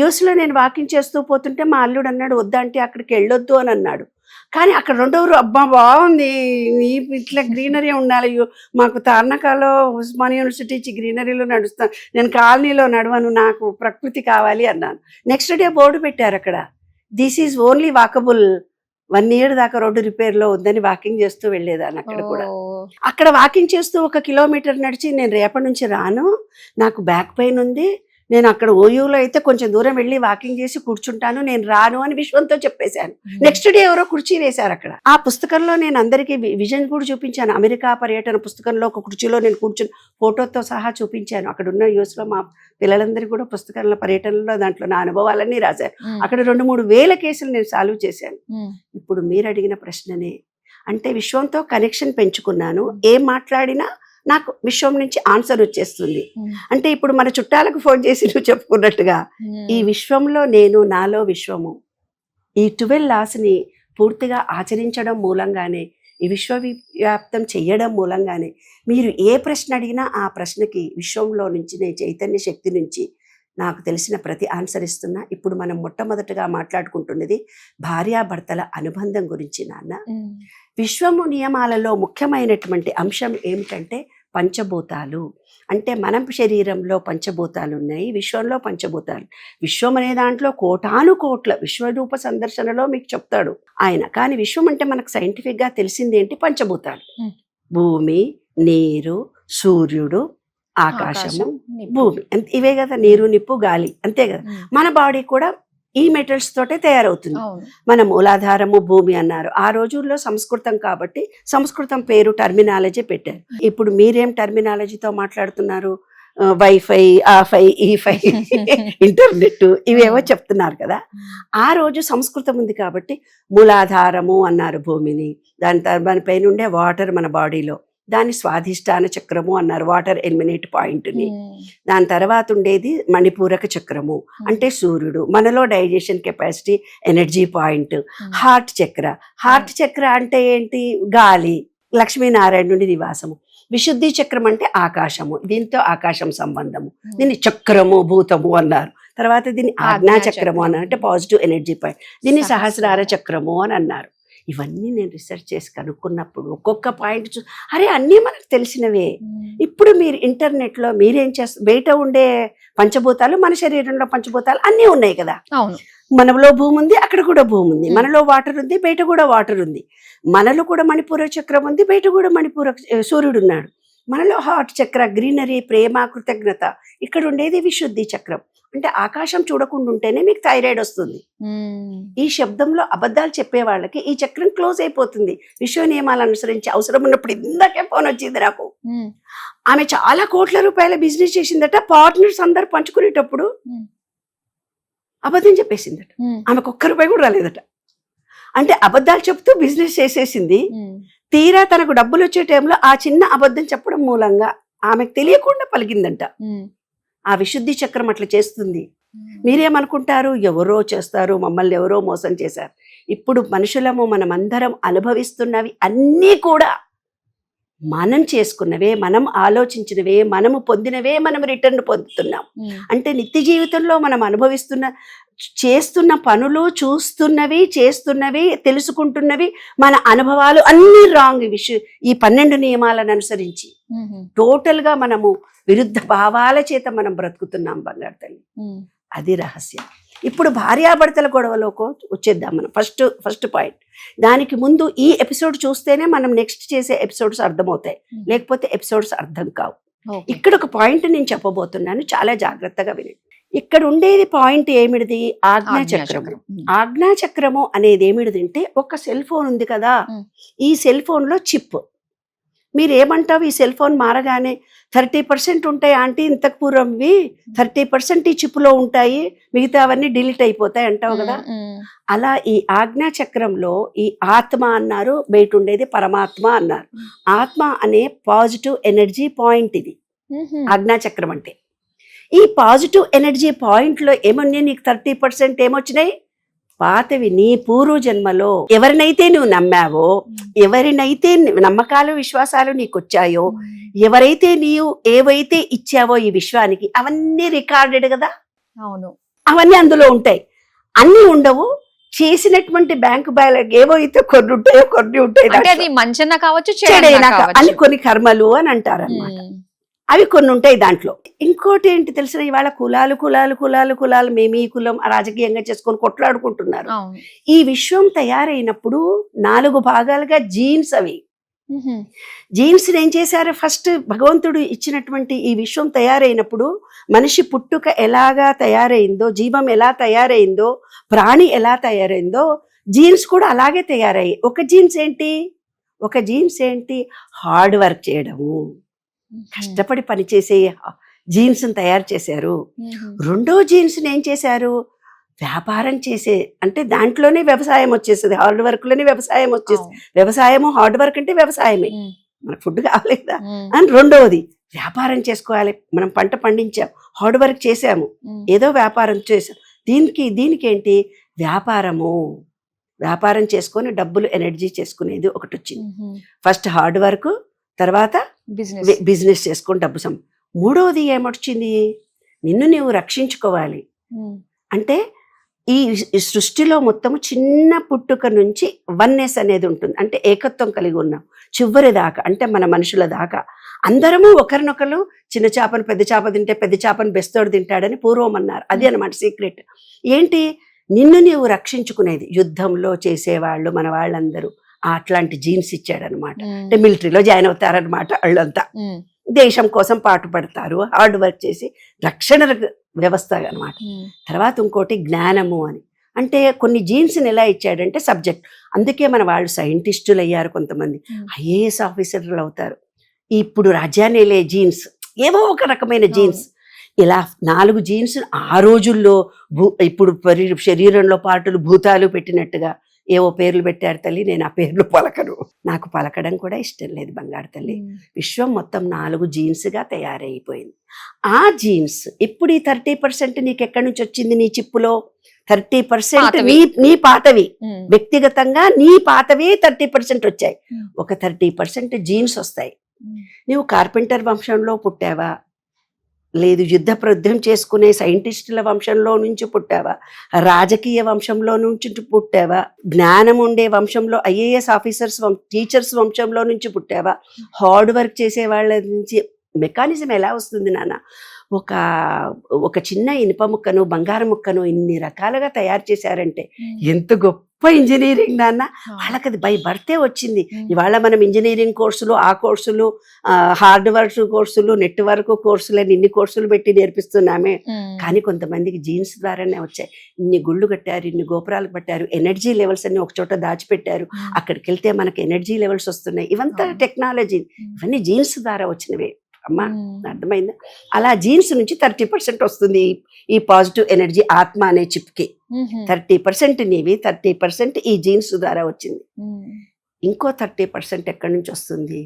యూఎస్లో నేను వాకింగ్ చేస్తూ పోతుంటే మా అల్లుడు అన్నాడు వద్దంటే అక్కడికి వెళ్ళొద్దు అని అన్నాడు. కానీ అక్కడ రెండోరు అబ్బా బాగుంది, ఇట్లా గ్రీనరీ ఉండాలి, మాకు తార్నకాలో ఉస్మానియా యూనివర్సిటీ ఇచ్చి గ్రీనరీలో నడుస్తాను, నేను కాలనీలో నడవను, నాకు ప్రకృతి కావాలి అన్నాను. నెక్స్ట్ డే బోర్డు పెట్టారు అక్కడ, this is only walkable. 1 year దాకా రోడ్డు రిపేర్లో ఉందని వాకింగ్ చేస్తూ వెళ్ళేదాన్ని. అక్కడ కూడా అక్కడ వాకింగ్ చేస్తూ 1 kilometer నడిచి నేను రేపటి నుంచి రాను, నాకు బ్యాక్ పెయిన్ ఉంది, నేను అక్కడ ఓయూలో అయితే కొంచెం దూరం వెళ్ళి వాకింగ్ చేసి కూర్చుంటాను, నేను రాను అని విశ్వంతో చెప్పేశాను. నెక్స్ట్ డే ఎవరో కుర్చీ వేశారు అక్కడ. ఆ పుస్తకంలో నేను అందరికీ విజన్ కూడా చూపించాను. అమెరికా పర్యటన పుస్తకంలో ఒక కుర్చీలో నేను కూర్చుని ఫోటోతో సహా చూపించాను. అక్కడ ఉన్న యూఎస్లో మా పిల్లలందరికీ కూడా పుస్తకాల పర్యటనలో దాంట్లో నా అనుభవాలన్నీ రాశాను. అక్కడ 2-3 వేల కేసులు నేను సాల్వ్ చేశాను. ఇప్పుడు మీరు అడిగిన ప్రశ్ననే, అంటే విశ్వంతో కనెక్షన్ పెంచుకున్నాను. ఏం మాట్లాడినా నాకు విశ్వం నుంచి ఆన్సర్ వచ్చేస్తుంది. అంటే ఇప్పుడు మన చుట్టాలకు ఫోన్ చేసి నువ్వు చెప్పుకున్నట్టుగా ఈ విశ్వంలో నేను, నాలో విశ్వము, ఈ 12 laws పూర్తిగా ఆచరించడం మూలంగానే, ఈ విశ్వవ్యాప్తం చెయ్యడం మూలంగానే మీరు ఏ ప్రశ్న అడిగినా ఆ ప్రశ్నకి విశ్వంలో నుంచి, నేను చైతన్య శక్తి నుంచి నాకు తెలిసిన ప్రతి ఆన్సర్ ఇస్తున్నా. ఇప్పుడు మనం మొట్టమొదటిగా మాట్లాడుకుంటున్నది భార్యాభర్తల అనుబంధం గురించి నాన్న. విశ్వము నియమాలలో ముఖ్యమైనటువంటి అంశం ఏమిటంటే పంచభూతాలు. అంటే మనం శరీరంలో పంచభూతాలు ఉన్నాయి, విశ్వంలో పంచభూతాలు. విశ్వం అనే దాంట్లో కోటానుకోట్ల విశ్వరూప సందర్శనలో మీకు చెప్తాడు ఆయన. కానీ విశ్వం అంటే మనకు సైంటిఫిక్గా తెలిసింది ఏంటి? పంచభూతాలు. భూమి, నీరు, సూర్యుడు, ఆకాశము, భూమి, ఇవే కదా. నీరు, నిప్పు, గాలి, అంతే కదా. మన బాడీ కూడా ఈ మెటల్స్ తోటే తయారవుతుంది. అవును. మన మూలాధారము భూమి అన్నారు. ఆ రోజుల్లో సంస్కృతం కాబట్టి సంస్కృతం పేరు టర్మినాలజీ పెట్టారు. ఇప్పుడు మీరేం టర్మినాలజీతో మాట్లాడుతున్నారు? వైఫై, ఆఫై, ఈఫై, ఇంటర్నెట్ ఇవేవో చెప్తున్నారు కదా. ఆ రోజు సంస్కృతం ఉంది కాబట్టి మూలాధారము అన్నారు భూమిని. దానిపైన ఉండే వాటర్ మన బాడీలో, దాని స్వాధిష్టాన చక్రము అన్నారు, వాటర్ ఎలిమినేట్ పాయింట్ని. దాని తర్వాత ఉండేది మణిపూరక చక్రము, అంటే సూర్యుడు, మనలో digestion capacity, energy point. Heart చక్ర, హార్ట్ చక్ర అంటే ఏంటి? గాలి, లక్ష్మీనారాయణ నుండి నివాసము. విశుద్ధి చక్రం అంటే ఆకాశము, దీంతో ఆకాశం సంబంధము. దీన్ని చక్రము భూతము అన్నారు. తర్వాత దీన్ని ఆజ్ఞా చక్రము అన్నారు, అంటే పాజిటివ్ ఎనర్జీ పాయింట్. దీన్ని సహస్రార చక్రము అని అన్నారు. ఇవన్నీ నేను రీసెర్చ్ చేసి కనుక్కున్నప్పుడు ఒక్కొక్క పాయింట్ అరే అన్నీ మనకు తెలిసినవే. ఇప్పుడు మీరు ఇంటర్నెట్లో మీరేం చేస్తారు? బయట ఉండే పంచభూతాలు, మన శరీరంలో పంచభూతాలు అన్నీ ఉన్నాయి కదా. అవును. మనలో భూమి ఉంది, అక్కడ కూడా భూమి ఉంది. మనలో వాటర్ ఉంది, బయట కూడా వాటర్ ఉంది. మనలో కూడా మణిపూర చక్రం ఉంది, బయట కూడా మణిపూర సూర్యుడు ఉన్నాడు. మనలో హార్ట్ చక్ర, గ్రీనరీ, ప్రేమ, కృతజ్ఞత. ఇక్కడ ఉండేది విశుద్ధి చక్రం, అంటే ఆకాశం చూడకుండా ఉంటేనే మీకు థైరాయిడ్ వస్తుంది. ఈ శబ్దంలో అబద్ధాలు చెప్పే వాళ్ళకి ఈ చక్రం క్లోజ్ అయిపోతుంది. విశ్వ నియమాలు అనుసరించి అవసరం ఉన్నప్పుడు ఇందాకే ఫోన్ వచ్చింది నాకు. ఆమె చాలా కోట్ల రూపాయల బిజినెస్ చేసిందట. పార్ట్నర్స్ అందరు పంచుకునేటప్పుడు అబద్ధం చెప్పేసిందట. ఆమెకు ఒక్క రూపాయి కూడా రాలేదట. అంటే అబద్ధాలు చెప్తూ బిజినెస్ చేసేసింది. తీరా తనకు డబ్బులు వచ్చే టైంలో ఆ చిన్న అబద్ధం చెప్పడం మూలంగా ఆమెకు తెలియకుండా పలికిందంట. ఆ విశుద్ధి చక్రం అట్లా చేస్తుంది. మీరేమనుకుంటారు? ఎవరో చేస్తారు, మమ్మల్ని ఎవరో మోసం చేశారు. ఇప్పుడు మనుషులము మనమందరం అనుభవిస్తున్నవి అన్నీ కూడా మనం చేసుకున్నవే, మనం ఆలోచించినవే, మనము పొందినవే మనం రిటర్న్ పొందుతున్నాం. అంటే నిత్య జీవితంలో మనం చేస్తున్న పనులు, చూస్తున్నవి, చేస్తున్నవి, తెలుసుకుంటున్నవి, మన అనుభవాలు అన్నీ రాంగ్. ఈ 12 నియమాలను అనుసరించి టోటల్ గా మనము విరుద్ధ భావాల చేత మనం బ్రతుకుతున్నాం బంగారు తల్లి. అది రహస్యం. ఇప్పుడు భార్యాభర్తల గొడవలోకి వచ్చేద్దాం మనం. First point. దానికి ముందు ఈ ఎపిసోడ్ చూస్తేనే మనం నెక్స్ట్ చేసే ఎపిసోడ్స్ అర్థమవుతాయి, లేకపోతే ఎపిసోడ్స్ అర్థం కావు. ఇక్కడ ఒక పాయింట్ నేను చెప్పబోతున్నాను, చాలా జాగ్రత్తగా వినండి. ఇక్కడ ఉండేది పాయింట్ ఏమిటిది? ఆజ్ఞాచక్రము. ఆజ్ఞాచక్రము అనేది ఏమిటిది అంటే, ఒక సెల్ ఫోన్ ఉంది కదా, ఈ సెల్ ఫోన్ లో చిప్. మీరు ఏమంటావు? ఈ సెల్ ఫోన్ మారగానే 30% ఉంటాయి ఆంటీ, ఇంతకు పూర్వంవి 30% ఈ చిప్లో ఉంటాయి, మిగతా అవన్నీ డిలీట్ అయిపోతాయి అంటావు కదా. అలా ఈ ఆజ్ఞా చక్రంలో ఈ ఆత్మ అన్నారు, బయట ఉండేది పరమాత్మ అన్నారు. ఆత్మ అనే పాజిటివ్ ఎనర్జీ పాయింట్ ఇది ఆజ్ఞా చక్రం అంటే. ఈ పాజిటివ్ ఎనర్జీ పాయింట్లో ఏమన్నా నీకు 30% ఏమొచ్చినాయి? పాతవి, నీ పూర్వ జన్మలో ఎవరినైతే నువ్వు నమ్మావో, ఎవరినైతే నమ్మకాలు విశ్వాసాలు నీకు వచ్చాయో, ఎవరైతే నీవు ఏవైతే ఇచ్చావో ఈ విశ్వానికి, అవన్నీ రికార్డెడ్ కదా. అవును, అవన్నీ అందులో ఉంటాయి. అన్ని ఉండవు. చేసినటువంటి బ్యాంకు బ్యాలెన్స్ ఏవో అయితే కొన్ని ఉంటాయో కొన్ని ఉంటాయి, మంచన్నా కావచ్చు, అని కొన్ని కర్మలు అని అంటారు అన్నమాట. అవి కొన్ని ఉంటాయి దాంట్లో. ఇంకోటి ఏంటి తెలిసిన, ఇవాళ కులాలు మేము ఈ కులం రాజకీయంగా చేసుకొని కొట్లాడుకుంటున్నారు. ఈ విశ్వం తయారైనప్పుడు 4 భాగాలుగా జీన్స్, అవి జీన్స్ ఏం చేశారు? ఫస్ట్ భగవంతుడు ఇచ్చినటువంటి ఈ విశ్వం తయారైనప్పుడు మనిషి పుట్టుక ఎలాగా తయారైందో, జీవం ఎలా తయారైందో, ప్రాణి ఎలా తయారైందో, జీన్స్ కూడా అలాగే తయారయ్యాయి. ఒక జీన్స్ ఏంటి? హార్డ్ వర్క్ చేయడము, కష్టపడి పనిచేసే జీన్స్ తయారు చేశారు. రెండో జీన్స్ ఏం చేశారు? వ్యాపారం చేసే, అంటే దాంట్లోనే వ్యవసాయం వచ్చేస్తుంది, హార్డ్ వర్క్ లోనే వ్యవసాయం వచ్చేస్తుంది. వ్యవసాయము హార్డ్ వర్క్ అంటే వ్యవసాయమే, మనకు ఫుడ్ కావాలి కదా. అని రెండవది వ్యాపారం చేసుకోవాలి. మనం పంట పండించాం, హార్డ్ వర్క్ చేసాము, ఏదో వ్యాపారం చేసాం. దీనికి ఏంటి? వ్యాపారం చేసుకొని డబ్బులు ఎనర్జీ చేసుకునేది ఒకటి వచ్చింది. ఫస్ట్ హార్డ్ వర్క్, తర్వాత బిజినెస్ చేసుకొని డబ్బు మూడవది ఏమొచ్చింది? నిన్ను నీవు రక్షించుకోవాలి. అంటే ఈ సృష్టిలో మొత్తం చిన్న పుట్టుక నుంచి వన్నెస్ అనేది ఉంటుంది, అంటే ఏకత్వం కలిగి ఉన్నాం చివరి దాకా. అంటే మన మనుషుల దాకా అందరము ఒకరినొకరు, చిన్న చేపను పెద్ద చేప తింటే పెద్ద చేపను బెస్తోడు తింటాడని పూర్వం అన్నారు. అది అన్నమాట సీక్రెట్. ఏంటి? నిన్ను నీవు రక్షించుకునేది. యుద్ధంలో చేసేవాళ్ళు మన వాళ్ళందరూ అట్లాంటి జీన్స్ ఇచ్చాడనమాట. అంటే మిలిటరీలో జాయిన్ అవుతారనమాట వాళ్ళంతా. దేశం కోసం పాటుపడతారు, హార్డ్ వర్క్ చేసి రక్షణ వ్యవస్థ అనమాట. తర్వాత ఇంకోటి జ్ఞానము అని. అంటే కొన్ని జీన్స్ని ఎలా ఇచ్చాడంటే సబ్జెక్ట్. అందుకే మన వాళ్ళు సైంటిస్టులు అయ్యారు, కొంతమంది ఐఏఎస్ ఆఫీసర్లు అవుతారు. ఇప్పుడు రాజ్యాన్నేలే జీన్స్, ఏవో ఒక రకమైన జీన్స్. ఇలా 4 జీన్స్ ఆ రోజుల్లో ఇప్పుడు శరీరంలో పార్టులు భూతాలు పెట్టినట్టుగా ఏవో పేర్లు పెట్టారు తల్లి. నేను ఆ పేర్లు పలకను, నాకు పలకడం కూడా ఇష్టం లేదు బంగారు తల్లి. విశ్వం మొత్తం 4 జీన్స్గా తయారైపోయింది. ఆ జీన్స్ ఇప్పుడు ఈ 30% నీకు ఎక్కడి నుంచి వచ్చింది? నీ చిప్పులో 30% నీ పాతవి, వ్యక్తిగతంగా నీ పాతవి 30% వచ్చాయి. ఒక 30% జీన్స్ వస్తాయి. నువ్వు కార్పెంటర్ వంశంలో పుట్టావా, లేదు యుద్ధ ప్రయుద్ధం చేసుకునే సైంటిస్టుల వంశంలో నుంచి పుట్టావా, రాజకీయ వంశంలో నుంచి పుట్టావా, జ్ఞానం ఉండే వంశంలో ఐఏఎస్ ఆఫీసర్స్ టీచర్స్ వంశంలో నుంచి పుట్టావా, హార్డ్ వర్క్ చేసే వాళ్ళ నుంచి. మెకానిజం ఎలా వస్తుంది నాన్న? ఒక చిన్న ఇనుప ముక్కను, బంగారం ముక్కను ఇన్ని రకాలుగా తయారు చేశారంటే ఎంత గొప్ప ఇంజనీరింగ్ నాన్న. వాళ్ళకి అది బై బర్తే వచ్చింది. ఇవాళ మనం ఇంజనీరింగ్ కోర్సులు, ఆ కోర్సులు, హార్డ్ వర్క్ కోర్సులు, నెట్వర్క్ కోర్సులు అని ఇన్ని కోర్సులు పెట్టి నేర్పిస్తున్నామే. కానీ కొంతమందికి జీన్స్ ద్వారానే వచ్చాయి. ఇన్ని గుళ్ళు కట్టారు, ఇన్ని గోపురాలు కట్టారు, ఎనర్జీ లెవెల్స్ అన్ని ఒక చోట దాచిపెట్టారు. అక్కడికి వెళ్తే మనకి ఎనర్జీ లెవెల్స్ వస్తున్నాయి. ఇవంతా టెక్నాలజీ, ఇవన్నీ జీన్స్ ద్వారా వచ్చినవే అమ్మా, అర్థమైందా? అలా జీన్స్ నుంచి 30% వస్తుంది ఈ పాజిటివ్ ఎనర్జీ. ఆత్మ అనే చిప్కి 30% నీవి, 30% ఈ జీన్స్ ద్వారా వచ్చింది. ఇంకో 30% ఎక్కడి నుంచి వస్తుంది?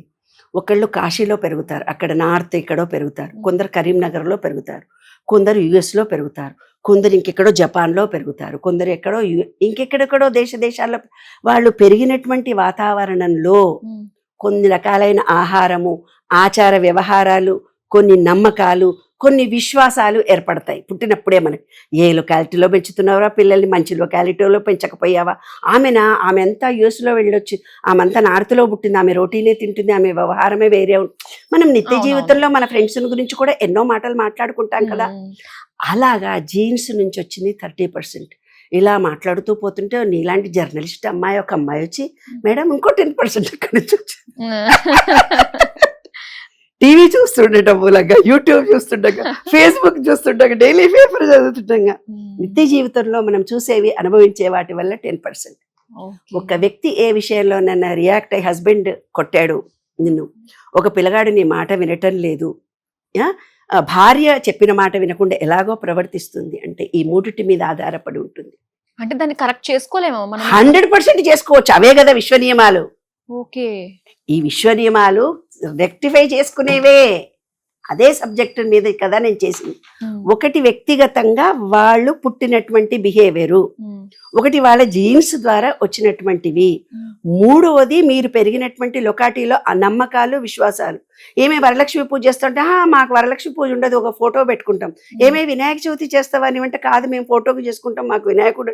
ఒకళ్ళు కాశీలో పెరుగుతారు, అక్కడ నార్త్ ఎక్కడో పెరుగుతారు, కొందరు కరీంనగర్లో పెరుగుతారు, కొందరు యుఎస్లో పెరుగుతారు, కొందరు ఇంకెక్కడో జపాన్లో పెరుగుతారు, కొందరు ఎక్కడో ఇంకెక్కడెక్కడో దేశాల్లో. వాళ్ళు పెరిగినటువంటి వాతావరణంలో కొన్ని రకాలైన ఆహారము, ఆచార వ్యవహారాలు, కొన్ని నమ్మకాలు, కొన్ని విశ్వాసాలు ఏర్పడతాయి పుట్టినప్పుడే. మనకి ఏ లొకాలిటీలో పెంచుతున్నావా పిల్లల్ని, మంచి లొకాలిటీలో పెంచకపోయావా? ఆమె అంతా యూఎస్లో వెళ్ళొచ్చు, ఆమె అంతా నార్త్లో పుట్టింది, ఆమె రోటీనే తింటుంది, ఆమె వ్యవహారమే వేరే. మనం నిత్య జీవితంలో మన ఫ్రెండ్స్ గురించి కూడా ఎన్నో మాటలు మాట్లాడుకుంటాం కదా. అలాగా జీన్స్ నుంచి వచ్చింది 30%. ఇలా మాట్లాడుతూ పోతుంటే నీలాంటి జర్నలిస్ట్ అమ్మాయి, ఒక అమ్మాయి వచ్చి, మేడం ఇంకో 10% ఎక్కడి నుంచి వచ్చింది. టీవీ చూస్తుండటం మూలంగా, యూట్యూబ్ చూస్తుండగా, ఫేస్బుక్ చూస్తుండగా, డైలీ పేపర్ చదువుతుండగా, నిత్య జీవితంలో మనం చూసేవి, అనుభవించే వాటి వల్ల 10%. ఒక వ్యక్తి ఏ విషయంలోనైనా రియాక్ట్ అయ్యి, హస్బెండ్ కొట్టాడు నిన్ను, ఒక పిల్లగాడు నీ మాట వినటం లేదు, భార్య చెప్పిన మాట వినకుండా ఎలాగో ప్రవర్తిస్తుంది అంటే ఈ మూడిటి మీద ఆధారపడి ఉంటుంది. అంటే దాన్ని కరెక్ట్ చేసుకోలేమో మనం? 100% చేసుకోవచ్చు. అవే కదా విశ్వ నియమాలు. ఓకే, ఈ విశ్వ నియమాలు రెక్టిఫై చేసుకునేవే. అదే సబ్జెక్ట్ మీద కదా నేను చేసింది. ఒకటి వ్యక్తిగతంగా వాళ్ళు పుట్టినటువంటి బిహేవియరు, ఒకటి వాళ్ళ జీన్స్ ద్వారా వచ్చినటువంటివి, మూడవది మీరు పెరిగినటువంటి లొకాలిటీలో ఆ నమ్మకాలు, విశ్వాసాలు. ఏమే వరలక్ష్మి పూజ చేస్తుంటే, మాకు వరలక్ష్మి పూజ ఉండదు, ఒక ఫోటో పెట్టుకుంటాం. ఏమే వినాయక చవితి చేస్తావా అని అంటే, కాదు మేము ఫోటోకి చేసుకుంటాం, మాకు వినాయకుడు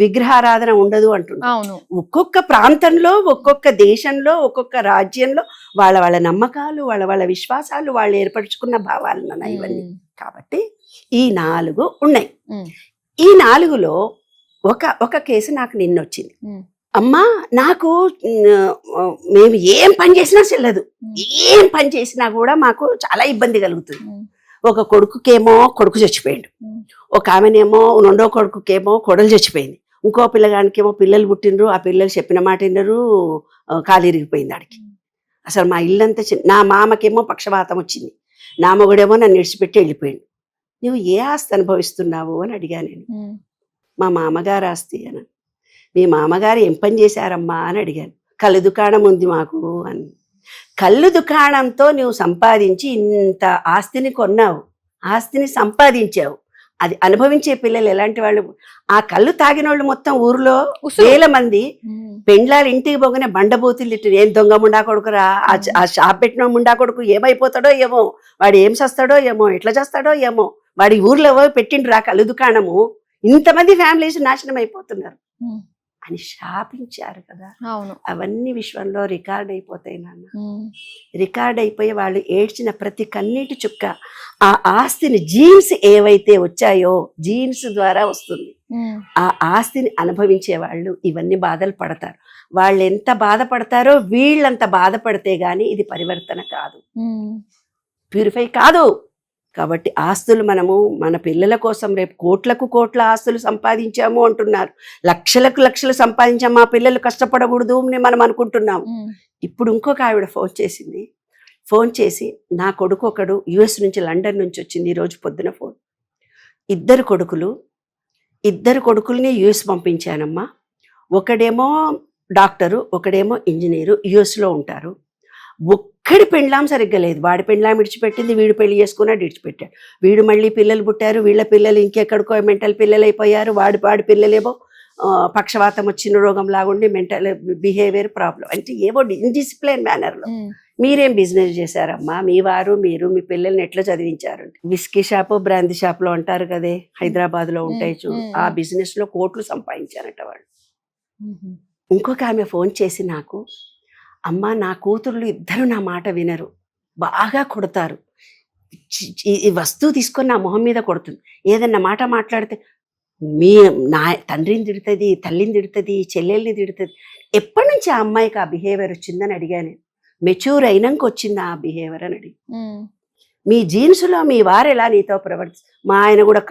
విగ్రహారాధన ఉండదు అంటున్నాం. ఒక్కొక్క ప్రాంతంలో, ఒక్కొక్క దేశంలో, ఒక్కొక్క రాజ్యంలో వాళ్ళ నమ్మకాలు, వాళ్ళ విశ్వాసాలు, వాళ్ళు ఏర్పరచుకున్న భావాలు ఉన్నాయి ఇవన్నీ. కాబట్టి ఈ 4 ఉన్నాయి. ఈ 4లో ఒక కేసు నాకు నిన్నొచ్చింది. అమ్మా నాకు మేము ఏం పని చేసినా చెల్లదు, ఏం పని చేసినా కూడా మాకు చాలా ఇబ్బంది కలుగుతుంది. ఒక కొడుకుకేమో కొడుకు చచ్చిపోయాడు, ఒక ఆమెనేమో 2వ కొడుకుకేమో కొడలు చచ్చిపోయింది, ఇంకో పిల్లగానికేమో పిల్లలు పుట్టినరు, ఆ పిల్లలు చెప్పిన మాట వినరు, కాలిరిగిపోయింది ఆడికి. అసలు మా ఇల్లంతా నా మామకేమో పక్షవాతం వచ్చింది, నా మొగుడేమో నన్ను విడిచిపెట్టి వెళ్ళిపోయాడు. నువ్వు ఏ ఆస్తి అనుభవిస్తున్నావు అని అడిగా నేను. మా మామగారు ఆస్తి అని. మీ మామగారు ఏం పని చేశారమ్మా అని అడిగాను. కళ్ళు దుకాణం ఉంది మాకు అని. కళ్ళు దుకాణంతో నువ్వు సంపాదించి ఇంత ఆస్తిని కొన్నావు, ఆస్తిని సంపాదించావు. అది అనుభవించే పిల్లలు ఎలాంటి వాళ్ళు? ఆ కళ్ళు తాగిన వాళ్ళు మొత్తం ఊర్లో వేల మంది పెండ్లాలు ఇంటికి పోగానే బండబూతులు తిట్టు, ఏం దొంగ ముండా కొడుకురా, ఆ షాప్ పెట్టిన ముండా కొడుకు ఏమైపోతాడో ఏమో, వాడు ఏం చేస్తాడో ఏమో, ఎట్లా చేస్తాడో ఏమో, వాడి ఊర్లో పెట్టిండ్రు ఆ కళ్ళు దుకాణము, ఇంతమంది ఫ్యామిలీస్ నాశనం అయిపోతున్నారు అని శాపించారు కదా. అవన్నీ విశ్వంలో రికార్డ్ అయిపోతాయి నాన్న. రికార్డ్ అయిపోయి వాళ్ళు ఏడ్చిన ప్రతి కన్నీటి చుక్క ఆ ఆస్తిని, జీన్స్ ఏవైతే వచ్చాయో జీన్స్ ద్వారా వస్తుంది. ఆ ఆస్తిని అనుభవించే వాళ్ళు ఇవన్నీ బాధలు పడతారు. వాళ్ళు ఎంత బాధపడతారో వీళ్ళంత బాధపడితే గాని ఇది పరివర్తన కాదు, ప్యూరిఫై కాదు. కాబట్టి ఆస్తులు మనము మన పిల్లల కోసం రేపు కోట్లకు కోట్ల ఆస్తులు సంపాదించాము అంటున్నారు, లక్షలకు లక్షలు సంపాదించాము, మా పిల్లలు కష్టపడకూడదు అని మనం అనుకుంటున్నాము. ఇప్పుడు ఇంకొక ఆవిడ ఫోన్ చేసి నా కొడుకు ఒకడు యుఎస్ నుంచి లండన్ నుంచి వచ్చింది ఈరోజు పొద్దున ఫోన్, ఇద్దరు కొడుకుల్ని యుఎస్ పంపించానమ్మా, ఒకడేమో డాక్టరు ఒకడేమో ఇంజనీరు, యుఎస్లో ఉంటారు, ఒక్కడి పెండ్లాం సరిగ్గా లేదు, వాడి పెండ్లాం విడిచిపెట్టింది, వీడు పెళ్లి చేసుకున్నాడు విడిచిపెట్టాడు, వీడు మళ్ళీ పిల్లలు పుట్టారు, వీళ్ళ పిల్లలు ఇంకెక్కడికో మెంటల్ పిల్లలు అయిపోయారు, వాడి పిల్లలేమో పక్షవాతం వచ్చిన రోగం లాగుండి మెంటల్ బిహేవియర్ ప్రాబ్లం, అంటే ఏవో ఇన్డిసిప్లైన్ మేనర్లో. మీరేం బిజినెస్ చేశారమ్మా, మీ వారు మీరు మీ పిల్లల్ని ఎట్లా చదివించారు? విస్కీ షాపు బ్రాందీ షాప్లో అంటారు కదే హైదరాబాద్లో ఉంటాయి చూడు, ఆ బిజినెస్లో కోట్లు సంపాదించారట వాళ్ళు. ఇంకొక ఆమె ఫోన్ చేసి నాకు, అమ్మ నా కూతుర్లు ఇద్దరు నా మాట వినరు, బాగా కొడతారు, ఈ వస్తువు తీసుకొని నా మొహం మీద కొడుతుంది, ఏదన్నా మాట మాట్లాడితే నా తండ్రిని తిడుతుంది, తల్లిని తిడుతుంది, చెల్లెల్ని తిడుతుంది. ఎప్పటి నుంచి ఆ అమ్మాయికి ఆ బిహేవియర్ వచ్చిందని అడిగాను. మెచ్యూర్ అయినాక వచ్చింది ఆ బిహేవియర్ అని అడిగి, మీ జీన్స్లో మీ వారు ఎలా నీతో మా ఆయన కూడా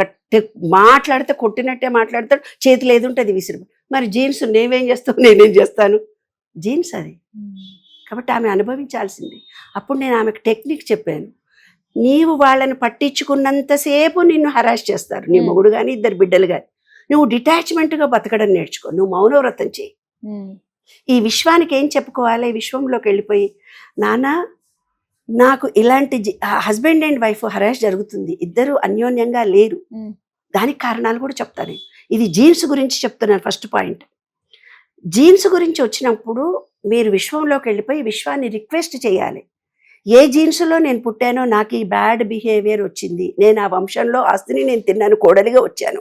మాట్లాడితే కొట్టినట్టే మాట్లాడతాడు, చేతులు ఏది ఉంటుంది విసిరి. మరి జీన్స్ నేనేం చేస్తాను, జీన్స్ అది. కాబట్టి ఆమె అనుభవించాల్సింది. అప్పుడు నేను ఆమెకు టెక్నిక్ చెప్పాను, నీవు వాళ్ళని పట్టించుకున్నంతసేపు నిన్ను హరాస్ చేస్తారు, నీ మొగుడు కానీ ఇద్దరు బిడ్డలు కానీ, నువ్వు డిటాచ్మెంట్గా బతకడం నేర్చుకో, నువ్వు మౌనవ్రతం చేయి. ఈ విశ్వానికి ఏం చెప్పుకోవాలి, విశ్వంలోకి వెళ్ళిపోయి నాన్న నాకు ఇలాంటి హస్బెండ్ అండ్ వైఫ్ హరాస్ జరుగుతుంది, ఇద్దరు అన్యోన్యంగా లేరు, దానికి కారణాలు కూడా చెప్తాను. ఇది జీన్స్ గురించి చెప్తున్నాను. ఫస్ట్ పాయింట్, జీన్స్ గురించి వచ్చినప్పుడు మీరు విశ్వంలోకి వెళ్ళిపోయి విశ్వాన్ని రిక్వెస్ట్ చేయాలి. ఏ జీన్స్లో నేను పుట్టానో నాకు ఈ బ్యాడ్ బిహేవియర్ వచ్చింది, నేను ఆ వంశంలో ఆస్తిని నేను తిన్నాను, కోడలిగా వచ్చాను,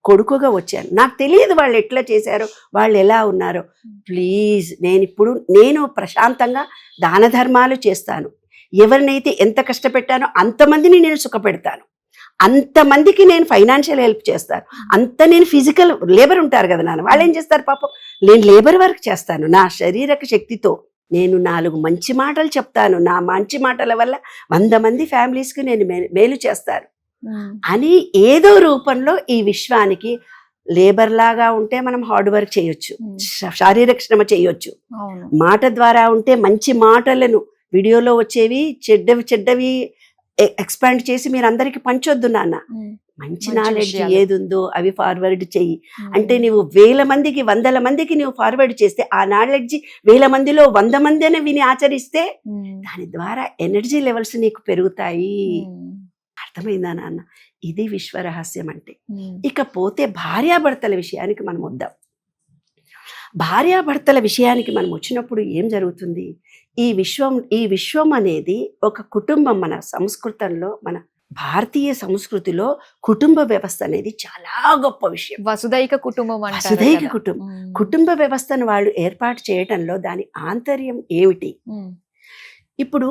కొడుకుగా వచ్చాను, నాకు తెలియదు వాళ్ళు ఎట్లా చేశారో, వాళ్ళు ఎలా ఉన్నారో, ప్లీజ్ నేను ప్రశాంతంగా దాన ధర్మాలు చేస్తాను, ఎవరినైతే ఎంత కష్టపెట్టానో అంతమందిని నేను సుఖపెడతాను, అంతమందికి నేను ఫైనాన్షియల్ హెల్ప్ చేస్తాను, నేను ఫిజికల్ లేబర్ ఉంటారు కదా నాన్న, వాళ్ళు ఏం చేస్తారు పాపం, నేను లేబర్ వర్క్ చేస్తాను, నా శారీరక శక్తితో నేను 4 మంచి మాటలు చెప్తాను, నా మంచి మాటల వల్ల 100 మంది ఫ్యామిలీస్కి నేను మేలు చేస్తాను అని ఏదో రూపంలో ఈ విశ్వానికి లేబర్ లాగా ఉంటే మనం హార్డ్ వర్క్ చేయొచ్చు, శారీరక శ్రమ చేయొచ్చు, మాట ద్వారా ఉంటే మంచి మాటలను వీడియోలో వచ్చేవి చెడ్డవి ఎక్స్పాండ్ చేసి మీరు అందరికి పంచొద్దు నాన్న, మంచి నాలెడ్జ్ ఏది ఉందో అవి ఫార్వర్డ్ చెయ్యి. అంటే నువ్వు 1000 మందికి 100 మందికి నువ్వు ఫార్వర్డ్ చేస్తే ఆ నాలెడ్జ్ 1000 మందిలో 100 మంది అని విని ఆచరిస్తే దాని ద్వారా ఎనర్జీ లెవెల్స్ నీకు పెరుగుతాయి. అర్థమైందా నాన్న? ఇది విశ్వరహస్యం అంటే. ఇకపోతే భార్యాభర్తల విషయానికి మనం వద్దాం. భార్యాభర్తల విషయానికి మనం వచ్చినప్పుడు ఏం జరుగుతుంది, ఈ విశ్వం అనేది ఒక కుటుంబం. మన సంస్కృతంలో, మన భారతీయ సంస్కృతిలో కుటుంబ వ్యవస్థ అనేది చాలా గొప్ప విషయం. వసుదైక కుటుంబం, వసుదైక కుటుంబం. కుటుంబ వ్యవస్థను వాళ్ళు ఏర్పాటు చేయటంలో దాని ఆంతర్యం ఏమిటి? ఇప్పుడు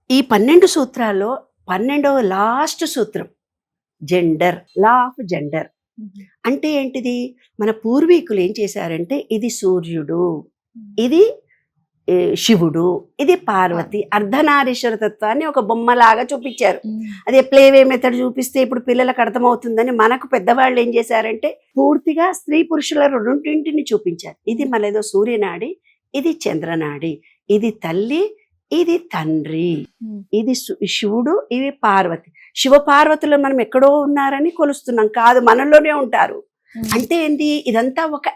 ఈ 12 సూత్రాల్లో 12వ లాస్ట్ సూత్రం జెండర్, లా ఆఫ్ జెండర్. అంటే ఏంటిది? మన పూర్వీకులు ఏం చేశారంటే, ఇది సూర్యుడు, ఇది శివుడు, ఇది పార్వతి, అర్ధనారీశ్వర తత్వాన్ని ఒక బొమ్మలాగా చూపించారు. అదే ప్లేవే మెథడ్ చూపిస్తే ఇప్పుడు పిల్లలకు అర్థమవుతుందని మనకు పెద్దవాళ్ళు ఏం చేశారంటే పూర్తిగా స్త్రీ పురుషుల రెండింటిని చూపించారు. ఇది మళ్ళేదో సూర్యనాడి, ఇది చంద్రనాడి, ఇది తల్లి, ఇది తండ్రి, ఇది శివుడు, ఇవి పార్వతి. శివ పార్వతులు మనం ఎక్కడో ఉన్నారని కొలుస్తున్నాం, కాదు, మనలోనే ఉంటారు. అంటే ఏంటి? ఇదంతా ఒక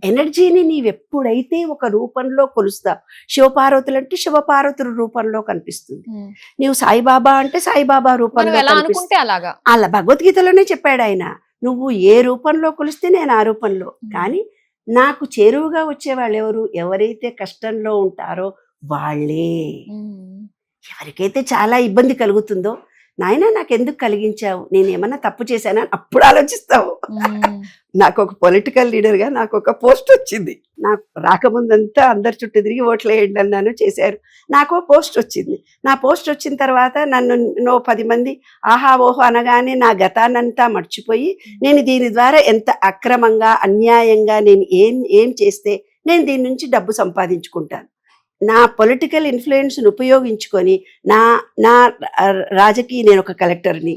ఎనర్జీని నీవెప్పుడైతే ఒక రూపంలో కొలుస్తావు, శివపార్వతులు అంటే శివపార్వతుల రూపంలో కనిపిస్తుంది, నీవు సాయిబాబా అంటే సాయిబాబా రూపంలో కనిపిస్తుంది. అలా భగవద్గీతలోనే చెప్పాడు ఆయన, నువ్వు ఏ రూపంలో కొలిస్తే నేను ఆ రూపంలో. కానీ నాకు చేరువుగా వచ్చే వాళ్ళు ఎవరు? ఎవరైతే కష్టంలో ఉంటారో వాళ్ళే. ఎవరికైతే చాలా ఇబ్బంది కలుగుతుందో, నాయన నాకెందుకు కలిగించావు, నేను ఏమన్నా తప్పు చేశానని అప్పుడు ఆలోచిస్తావు. నాకు ఒక పొలిటికల్ లీడర్గా నాకు ఒక పోస్ట్ వచ్చింది. నాకు రాకముందంతా అందరి చుట్టూ తిరిగి ఓట్లు వేయండి అన్నాను, చేశారు. నాకు పోస్ట్ వచ్చింది. నా పోస్ట్ వచ్చిన తర్వాత నన్ను 10 మంది ఆహా ఓహో అనగానే నా గతాన్నంతా మర్చిపోయి, నేను దీని ద్వారా ఎంత అక్రమంగా అన్యాయంగా నేను ఏం చేస్తే నేను దీని నుంచి డబ్బు సంపాదించుకుంటాను, నా పొలిటికల్ ఇన్ఫ్లుయెన్స్ని ఉపయోగించుకొని నా నా రాజకీయ, నేను ఒక కలెక్టర్ని,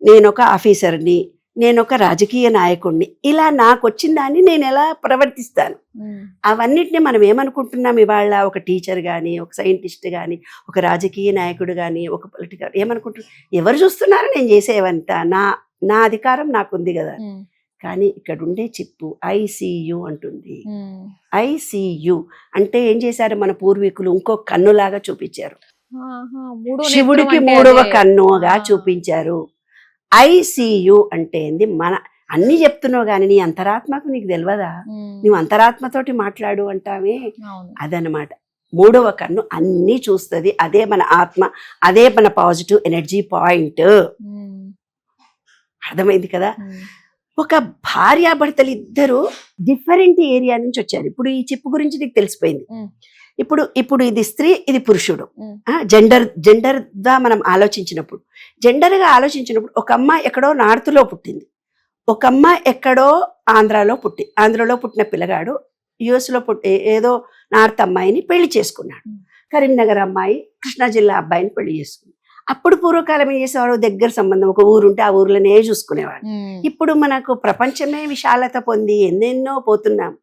నేను ఒక ఆఫీసర్ని, నేను ఒక రాజకీయ నాయకుడిని, ఇలా నాకు వచ్చిన దాన్ని నేను ఎలా ప్రవర్తిస్తాను, అవన్నిటిని మనం ఏమనుకుంటున్నాం ఇవాళ, ఒక టీచర్ కానీ, ఒక సైంటిస్ట్ కానీ, ఒక రాజకీయ నాయకుడు కానీ, ఒక పొలిటికల్ ఏమనుకుంటున్నారు, ఎవరు చూస్తున్నారో నేను చేసేవంతా, నా అధికారం నాకుంది కదా. కానీ ఇక్కడ ఉండే చిప్పు ఐసియు అంటుంది. ఐసియు అంటే ఏం చేశారు మన పూర్వీకులు, ఇంకో కన్నులాగా చూపించారు, శివుడికి మూడవ కన్నుగా చూపించారు. ఐసియు అంటే ఏంది, మన అన్ని చెప్తున్నావు కానీ నీ అంతరాత్మకు నీకు తెలియదా, నువ్వు అంతరాత్మతోటి మాట్లాడు అంటావే, అదనమాట. మూడవ కన్ను అన్నీ చూస్తుంది, అదే మన ఆత్మ, అదే మన పాజిటివ్ ఎనర్జీ పాయింట్. అర్థమైంది కదా. ఒక భార్యాభర్తలు ఇద్దరు డిఫరెంట్ ఏరియా నుంచి వచ్చారు. ఇప్పుడు ఈ చిప్పు గురించి నీకు తెలిసిపోయింది. ఇప్పుడు ఇది స్త్రీ, ఇది పురుషుడు. జెండర్గా మనం జెండర్గా ఆలోచించినప్పుడు ఒక అమ్మాయి ఎక్కడో నార్త్లో పుట్టింది, ఒక అమ్మాయి ఎక్కడో ఆంధ్రాలో పుట్టిన పిల్లగాడు యుఎస్లో ఏదో నార్త్ అమ్మాయిని పెళ్లి చేసుకున్నాడు. కరీంనగర్ అమ్మాయి కృష్ణా జిల్లా అబ్బాయిని పెళ్లి చేసుకుంది. అప్పుడు పూర్వకాలం ఏం చేసేవారు, దగ్గర సంబంధం, ఒక ఊరుంటే ఆ ఊర్లోనే చూసుకునేవాడు. ఇప్పుడు మనకు ప్రపంచమే విశాలత పొంది ఎన్నెన్నో పోతున్నాం,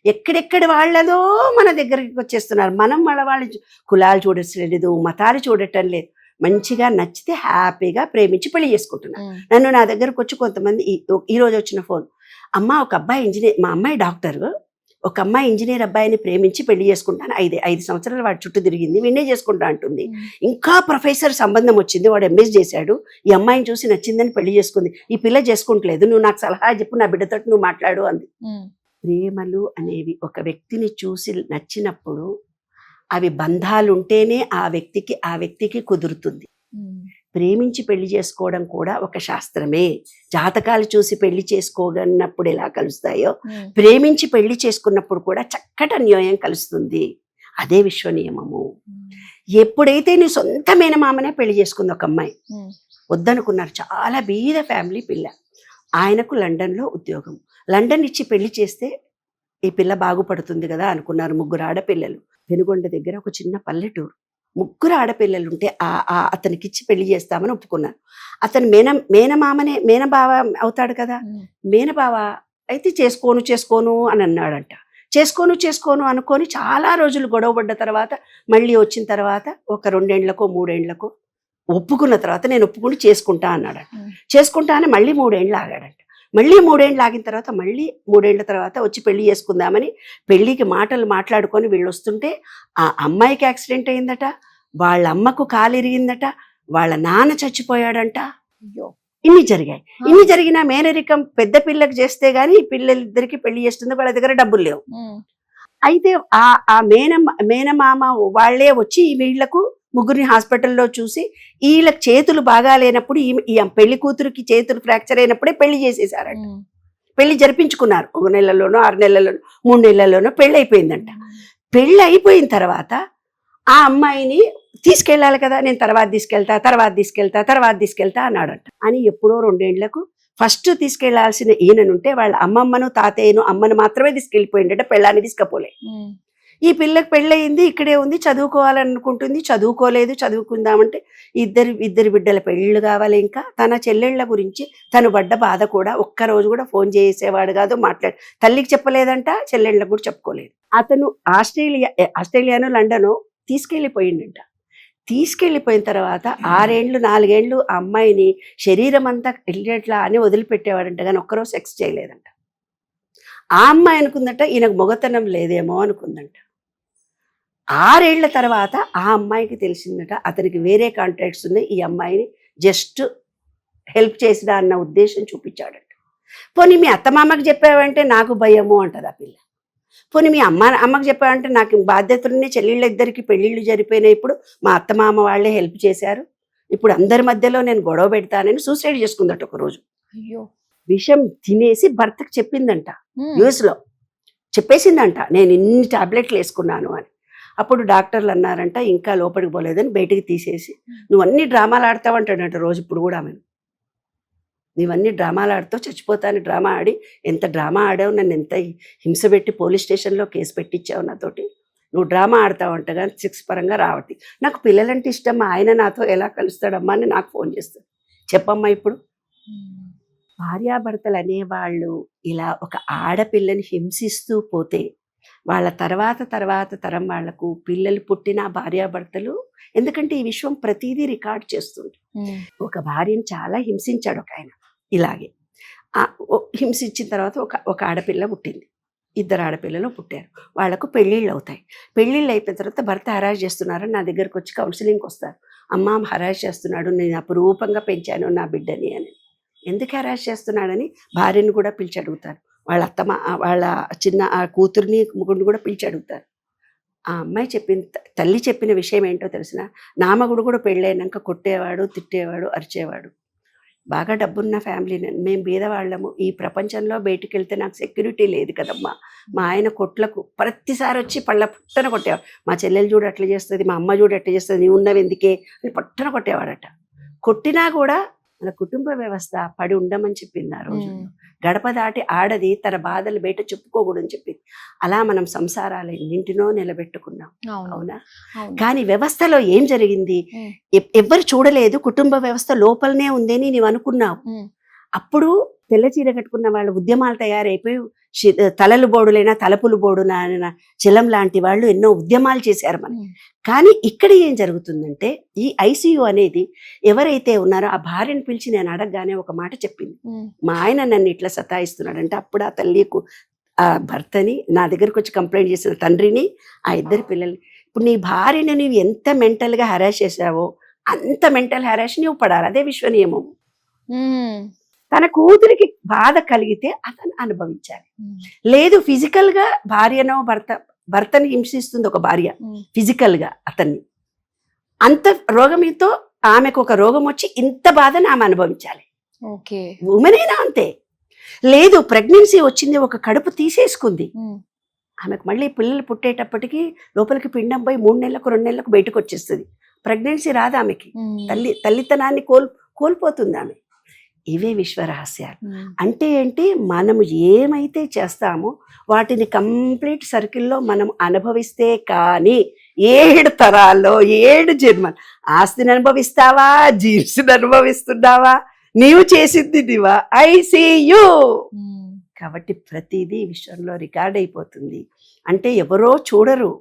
ఎక్కడెక్కడ వాళ్ళదో మన దగ్గరికి వచ్చేస్తున్నారు. మనం వాళ్ళ కులాలు చూడట్లేదు, మతాలు చూడటం లేదు, మంచిగా నచ్చితే హ్యాపీగా ప్రేమించి పెళ్లి చేసుకుంటున్నాను. నన్ను నా దగ్గరకు వచ్చి కొంతమంది ఈ రోజు వచ్చిన ఫోన్, అమ్మ ఒక అబ్బాయి ఇంజనీర్, మా అమ్మాయి డాక్టర్, ఒక అమ్మాయి ఇంజనీర్ అబ్బాయిని ప్రేమించి పెళ్లి చేసుకుంటాను, 5 సంవత్సరాలు వాడు చుట్టూ తిరిగింది, విన్నే చేసుకుంటా అంటుంది. ఇంకా ప్రొఫెసర్ సంబంధం వచ్చింది, వాడు ఎంఎస్ చేశాడు, ఈ అమ్మాయిని చూసి నచ్చిందని పెళ్లి చేసుకుంది, ఈ పిల్ల చేసుకుంటలేదు, నువ్వు నాకు సలహా చెప్పు, నా బిడ్డతో నువ్వు మాట్లాడు అంది. ప్రేమలు అనేవి ఒక వ్యక్తిని చూసి నచ్చినప్పుడు అవి బంధాలు ఉంటేనే ఆ వ్యక్తికి కుదురుతుంది. ప్రేమించి పెళ్లి చేసుకోవడం కూడా ఒక శాస్త్రమే. జాతకాలు చూసి పెళ్లి చేసుకోగన్నప్పుడు ఎలా కలుస్తాయో ప్రేమించి పెళ్లి చేసుకున్నప్పుడు కూడా చక్కటి అన్యోన్యం కలుస్తుంది. అదే విశ్వ నియమము. ఎప్పుడైతే నీ సొంత మేనమామనే పెళ్లి చేసుకుంది ఒక అమ్మాయి, వద్దనుకున్నారు, చాలా బీద ఫ్యామిలీ పిల్ల, ఆయనకు లండన్లో ఉద్యోగం, లండన్ ఇచ్చి పెళ్లి చేస్తే ఈ పిల్ల బాగుపడుతుంది కదా అనుకున్నారు. 3 ఆడపిల్లలు, పెనుగొండ దగ్గర ఒక చిన్న పల్లెటూరు, 3 ఆడపిల్లలు ఉంటే అతనికిచ్చి పెళ్లి చేస్తామని ఒప్పుకున్నారు. అతను మేనబావ అవుతాడు కదా, మేనబావ అయితే చేసుకోను అని అన్నాడంట. చేసుకోను అనుకొని చాలా రోజులు గొడవపడ్డ తర్వాత మళ్ళీ వచ్చిన తర్వాత ఒక 2 ఏళ్లకో 3 ఏళ్లకో ఒప్పుకున్న తర్వాత నేను ఒప్పుకుని చేసుకుంటా అన్నాడంట. చేసుకుంటా అని మళ్ళీ 3 ఏళ్ళు ఆగాడంట. మళ్ళీ 3 ఏళ్ళు ఆగిన తర్వాత మళ్ళీ 3 ఏళ్ల తర్వాత వచ్చి పెళ్లి చేసుకుందామని పెళ్లికి మాటలు మాట్లాడుకొని వీళ్ళు వస్తుంటే ఆ అమ్మాయికి యాక్సిడెంట్ అయిందట, వాళ్ళ అమ్మకు కాలు ఇరిగిందట, వాళ్ళ నాన్న చచ్చిపోయాడంట. ఇన్ని జరిగినా మేనరికం పెద్ద పిల్లకి చేస్తే గానీ ఈ పిల్లలిద్దరికి పెళ్లి చేస్తుంది, వాళ్ళ దగ్గర డబ్బులు లేవు. అయితే ఆ మేనమామ వాళ్లే వచ్చి ఈ వీళ్లకు 3 హాస్పిటల్లో చూసి వీళ్ళకి చేతులు బాగా లేనప్పుడు ఈ పెళ్లి కూతురికి చేతులు ఫ్రాక్చర్ అయినప్పుడే పెళ్లి చేసేసారంట. పెళ్లి జరిపించుకున్నారు, 1 నెలలోనో 6 నెలల్లోనో 3 నెలల్లోనో పెళ్లి అయిపోయిందంట. పెళ్లి అయిపోయిన తర్వాత ఆ అమ్మాయిని తీసుకెళ్ళాలి కదా, నేను తర్వాత తీసుకెళ్తా అన్నాడంట. అని ఎప్పుడో 2 ఏళ్లకు ఫస్ట్ తీసుకెళ్లాల్సిన ఈయననుంటే వాళ్ళ అమ్మమ్మను తాతయ్యను అమ్మను మాత్రమే తీసుకెళ్లిపోయిందట, పెళ్ళాన్ని తీసుకపోలే. ఈ పిల్లకి పెళ్ళయింది, ఇక్కడే ఉంది, చదువుకోవాలనుకుంటుంది, చదువుకోలేదు. చదువుకుందామంటే ఇద్దరు బిడ్డల పెళ్ళిళ్ళు కావాలి. ఇంకా తన చెల్లెళ్ల గురించి తను పడ్డ బాధ కూడా ఒక్కరోజు కూడా ఫోన్ చేసేవాడు కాదు, తల్లికి చెప్పలేదంట, చెల్లెళ్ళకు కూడా చెప్పుకోలేదు. అతను ఆస్ట్రేలియాను లండను తీసుకెళ్ళిపోయిందంట. తీసుకెళ్ళిపోయిన తర్వాత 6 ఏళ్ళు 4 ఏళ్ళు ఆ అమ్మాయిని శరీరం అంతా వెళ్ళేట్లా అని వదిలిపెట్టేవాడంట, కానీ ఒక్కరోజు సెక్స్ చేయలేదంట. ఆ అమ్మాయి అనుకుందంట ఈయనకు మొగతనం లేదేమో అనుకుందంట. 6 ఏళ్ల తర్వాత ఆ అమ్మాయికి తెలిసిందట అతనికి వేరే కాంట్రాక్ట్స్ ఉన్నాయి, ఈ అమ్మాయిని జస్ట్ హెల్ప్ చేసినా అన్న ఉద్దేశం చూపించాడంట. పోనీ మీ అత్తమామకి చెప్పావంటే నాకు భయము అంటది ఆ పిల్ల. పోనీ మీ అమ్మకి చెప్పావంటే నాకు బాధ్యతలున్నాయి, చెల్లెళ్ళిద్దరికి పెళ్ళిళ్ళు జరిపోయినాయి, ఇప్పుడు మా అత్తమామ వాళ్ళే హెల్ప్ చేశారు, ఇప్పుడు అందరి మధ్యలో నేను గొడవ పెడతానని సూసైడ్ చేసుకుందట ఒకరోజు. విషం తినేసి భర్తకు చెప్పిందంట, యూఎస్లో చెప్పేసిందంట, నేను ఇన్ని టాబ్లెట్లు వేసుకున్నాను అని. అప్పుడు డాక్టర్లు అన్నారంట ఇంకా లోపలికి పోలేదని బయటికి తీసేసి, నువ్వు అన్ని డ్రామాలు ఆడతావంటాడంట రోజు. ఇప్పుడు కూడా ఆమెను, నీవన్నీ డ్రామాలు ఆడుతావు, చచ్చిపోతాను డ్రామా ఆడి, ఎంత డ్రామా ఆడావు, నన్ను ఎంత హింస పెట్టి పోలీస్ స్టేషన్లో కేసు పెట్టించావు నాతోటి, నువ్వు డ్రామా ఆడతావంట కానీ సెక్స్ పరంగా రావట్టి. నాకు పిల్లలంటే ఇష్టం, మా ఆయన నాతో ఎలా కలుస్తాడమ్మా అని నాకు ఫోన్ చేస్తాడు. చెప్పమ్మా ఇప్పుడు. భార్యాభర్తలు అనేవాళ్ళు ఇలా ఒక ఆడపిల్లని హింసిస్తూ పోతే వాళ్ళ తర్వాత తరం వాళ్లకు పిల్లలు పుట్టిన భార్యాభర్తలు, ఎందుకంటే ఈ విశ్వం ప్రతిదీ రికార్డ్ చేస్తుంది. ఒక భార్యను చాలా హింసించాడు ఒక ఆయన ఇలాగే. హింసించిన తర్వాత ఒక ఆడపిల్ల పుట్టింది, 2 ఆడపిల్లలు పుట్టారు. వాళ్లకు పెళ్ళిళ్ళు అవుతాయి. పెళ్ళిళ్ళు అయిపోయిన తర్వాత భర్త హరాజ్ చేస్తున్నారని నా దగ్గరకు వచ్చి కౌన్సిలింగ్కి వస్తారు. అమ్మ హరాజ్ చేస్తున్నాడు, నేను అపురూపంగా పెంచాను నా బిడ్డని అని. ఎందుకు హరాజ్ చేస్తున్నాడని భార్యను కూడా పిలిచి అడుగుతారు. వాళ్ళ అత్తమ్మ, వాళ్ళ చిన్న కూతుర్ని ముగ్గురిని కూడా పిలిచి అడుగుతారు. ఆ అమ్మాయి తల్లి చెప్పిన విషయం ఏంటో తెలిసిన, నా మగుడు కూడా పెళ్ళైనాక కొట్టేవాడు, తిట్టేవాడు, అరిచేవాడు. బాగా డబ్బున్న ఫ్యామిలీ, మేము బీదవాళ్ళము, ఈ ప్రపంచంలో బయటికి వెళ్తే నాకు సెక్యూరిటీ లేదు కదమ్మా. మా ఆయన కొట్లకు ప్రతిసారి వచ్చి పళ్ళ పుట్టన కొట్టేవాడు. మా చెల్లెలు చూడు అట్లా చేస్తుంది, మా అమ్మ చూడు అట్లా చేస్తుంది, నీవు ఉన్నవి ఎందుకే అని పట్టన కొట్టేవాడట. కొట్టినా కూడా మన కుటుంబ వ్యవస్థ పడి ఉండమని చెప్పింది ఆ రోజు. గడప దాటి ఆడది తన బాధలు బయట చెప్పుకోకూడదని చెప్పింది. అలా మనం సంసారాలు ఎన్నింటినో నిలబెట్టుకున్నాం, అవునా? కానీ వ్యవస్థలో ఏం జరిగింది, ఎవ్వరు చూడలేదు, కుటుంబ వ్యవస్థ లోపలనే ఉందని నీవు అనుకున్నావు. అప్పుడు తెల్ల చీర కట్టుకున్న వాళ్ళ ఉద్యమాలు తయారైపోయి తలలు బోడులైనా తలపులు బోడులైనా చిలం లాంటి వాళ్ళు ఎన్నో ఉద్యమాలు చేశారు మనం. కానీ ఇక్కడ ఏం జరుగుతుందంటే, ఈ ఐసీయూ అనేది ఎవరైతే ఉన్నారో ఆ భార్యను పిలిచి నేను అడగగానే ఒక మాట చెప్పింది. మా ఆయన నన్ను ఇట్లా సతాయిస్తున్నాడంటే అప్పుడు ఆ తల్లికు ఆ భర్తని, నా దగ్గరకు వచ్చి కంప్లైంట్ చేసిన తండ్రిని, ఆ 2 పిల్లల్ని, ఇప్పుడు నీ భార్యని నువ్వు ఎంత మెంటల్గా హెరాస్ చేసావో అంత మెంటల్ హెరాస్ నువ్వు పడాలి. అదే విశ్వనియమం. తన కూతురికి బాధ కలిగితే అతను అనుభవించాలి. లేదు ఫిజికల్ గా భార్యనో భర్తని హింసిస్తుంది ఒక భార్య ఫిజికల్ గా అతన్ని, అంత రోగంతో ఆమెకు ఒక రోగం వచ్చి ఇంత బాధను ఆమె అనుభవించాలి. ఉమెన్ అయినా అంతే. లేదు ప్రెగ్నెన్సీ వచ్చింది, ఒక కడుపు తీసేసుకుంది, ఆమెకు మళ్ళీ పిల్లలు పుట్టేటప్పటికి లోపలికి పిండం పోయి 3 నెలలకు 2 నెలలకు బయటకు వచ్చేస్తుంది. ప్రెగ్నెన్సీ రాదు ఆమెకి, తల్లితనాన్ని కోల్పోతుంది ఆమె. ఇవే విశ్వరహస్యాలు. అంటే ఏంటి, మనము ఏమైతే చేస్తామో వాటిని కంప్లీట్ సర్కిల్లో మనం అనుభవిస్తే కానీ 7 తరాల్లో 7 జన్మలు ఆస్తిని అనుభవిస్తావా, జీన్స్ని అనుభవిస్తున్నావా, నీవు చేసింది నీవా, ఐసీయూ. కాబట్టి ప్రతిదీ విశ్వంలో రికార్డ్ అయిపోతుంది. అంటే ఎవరో చూడరు,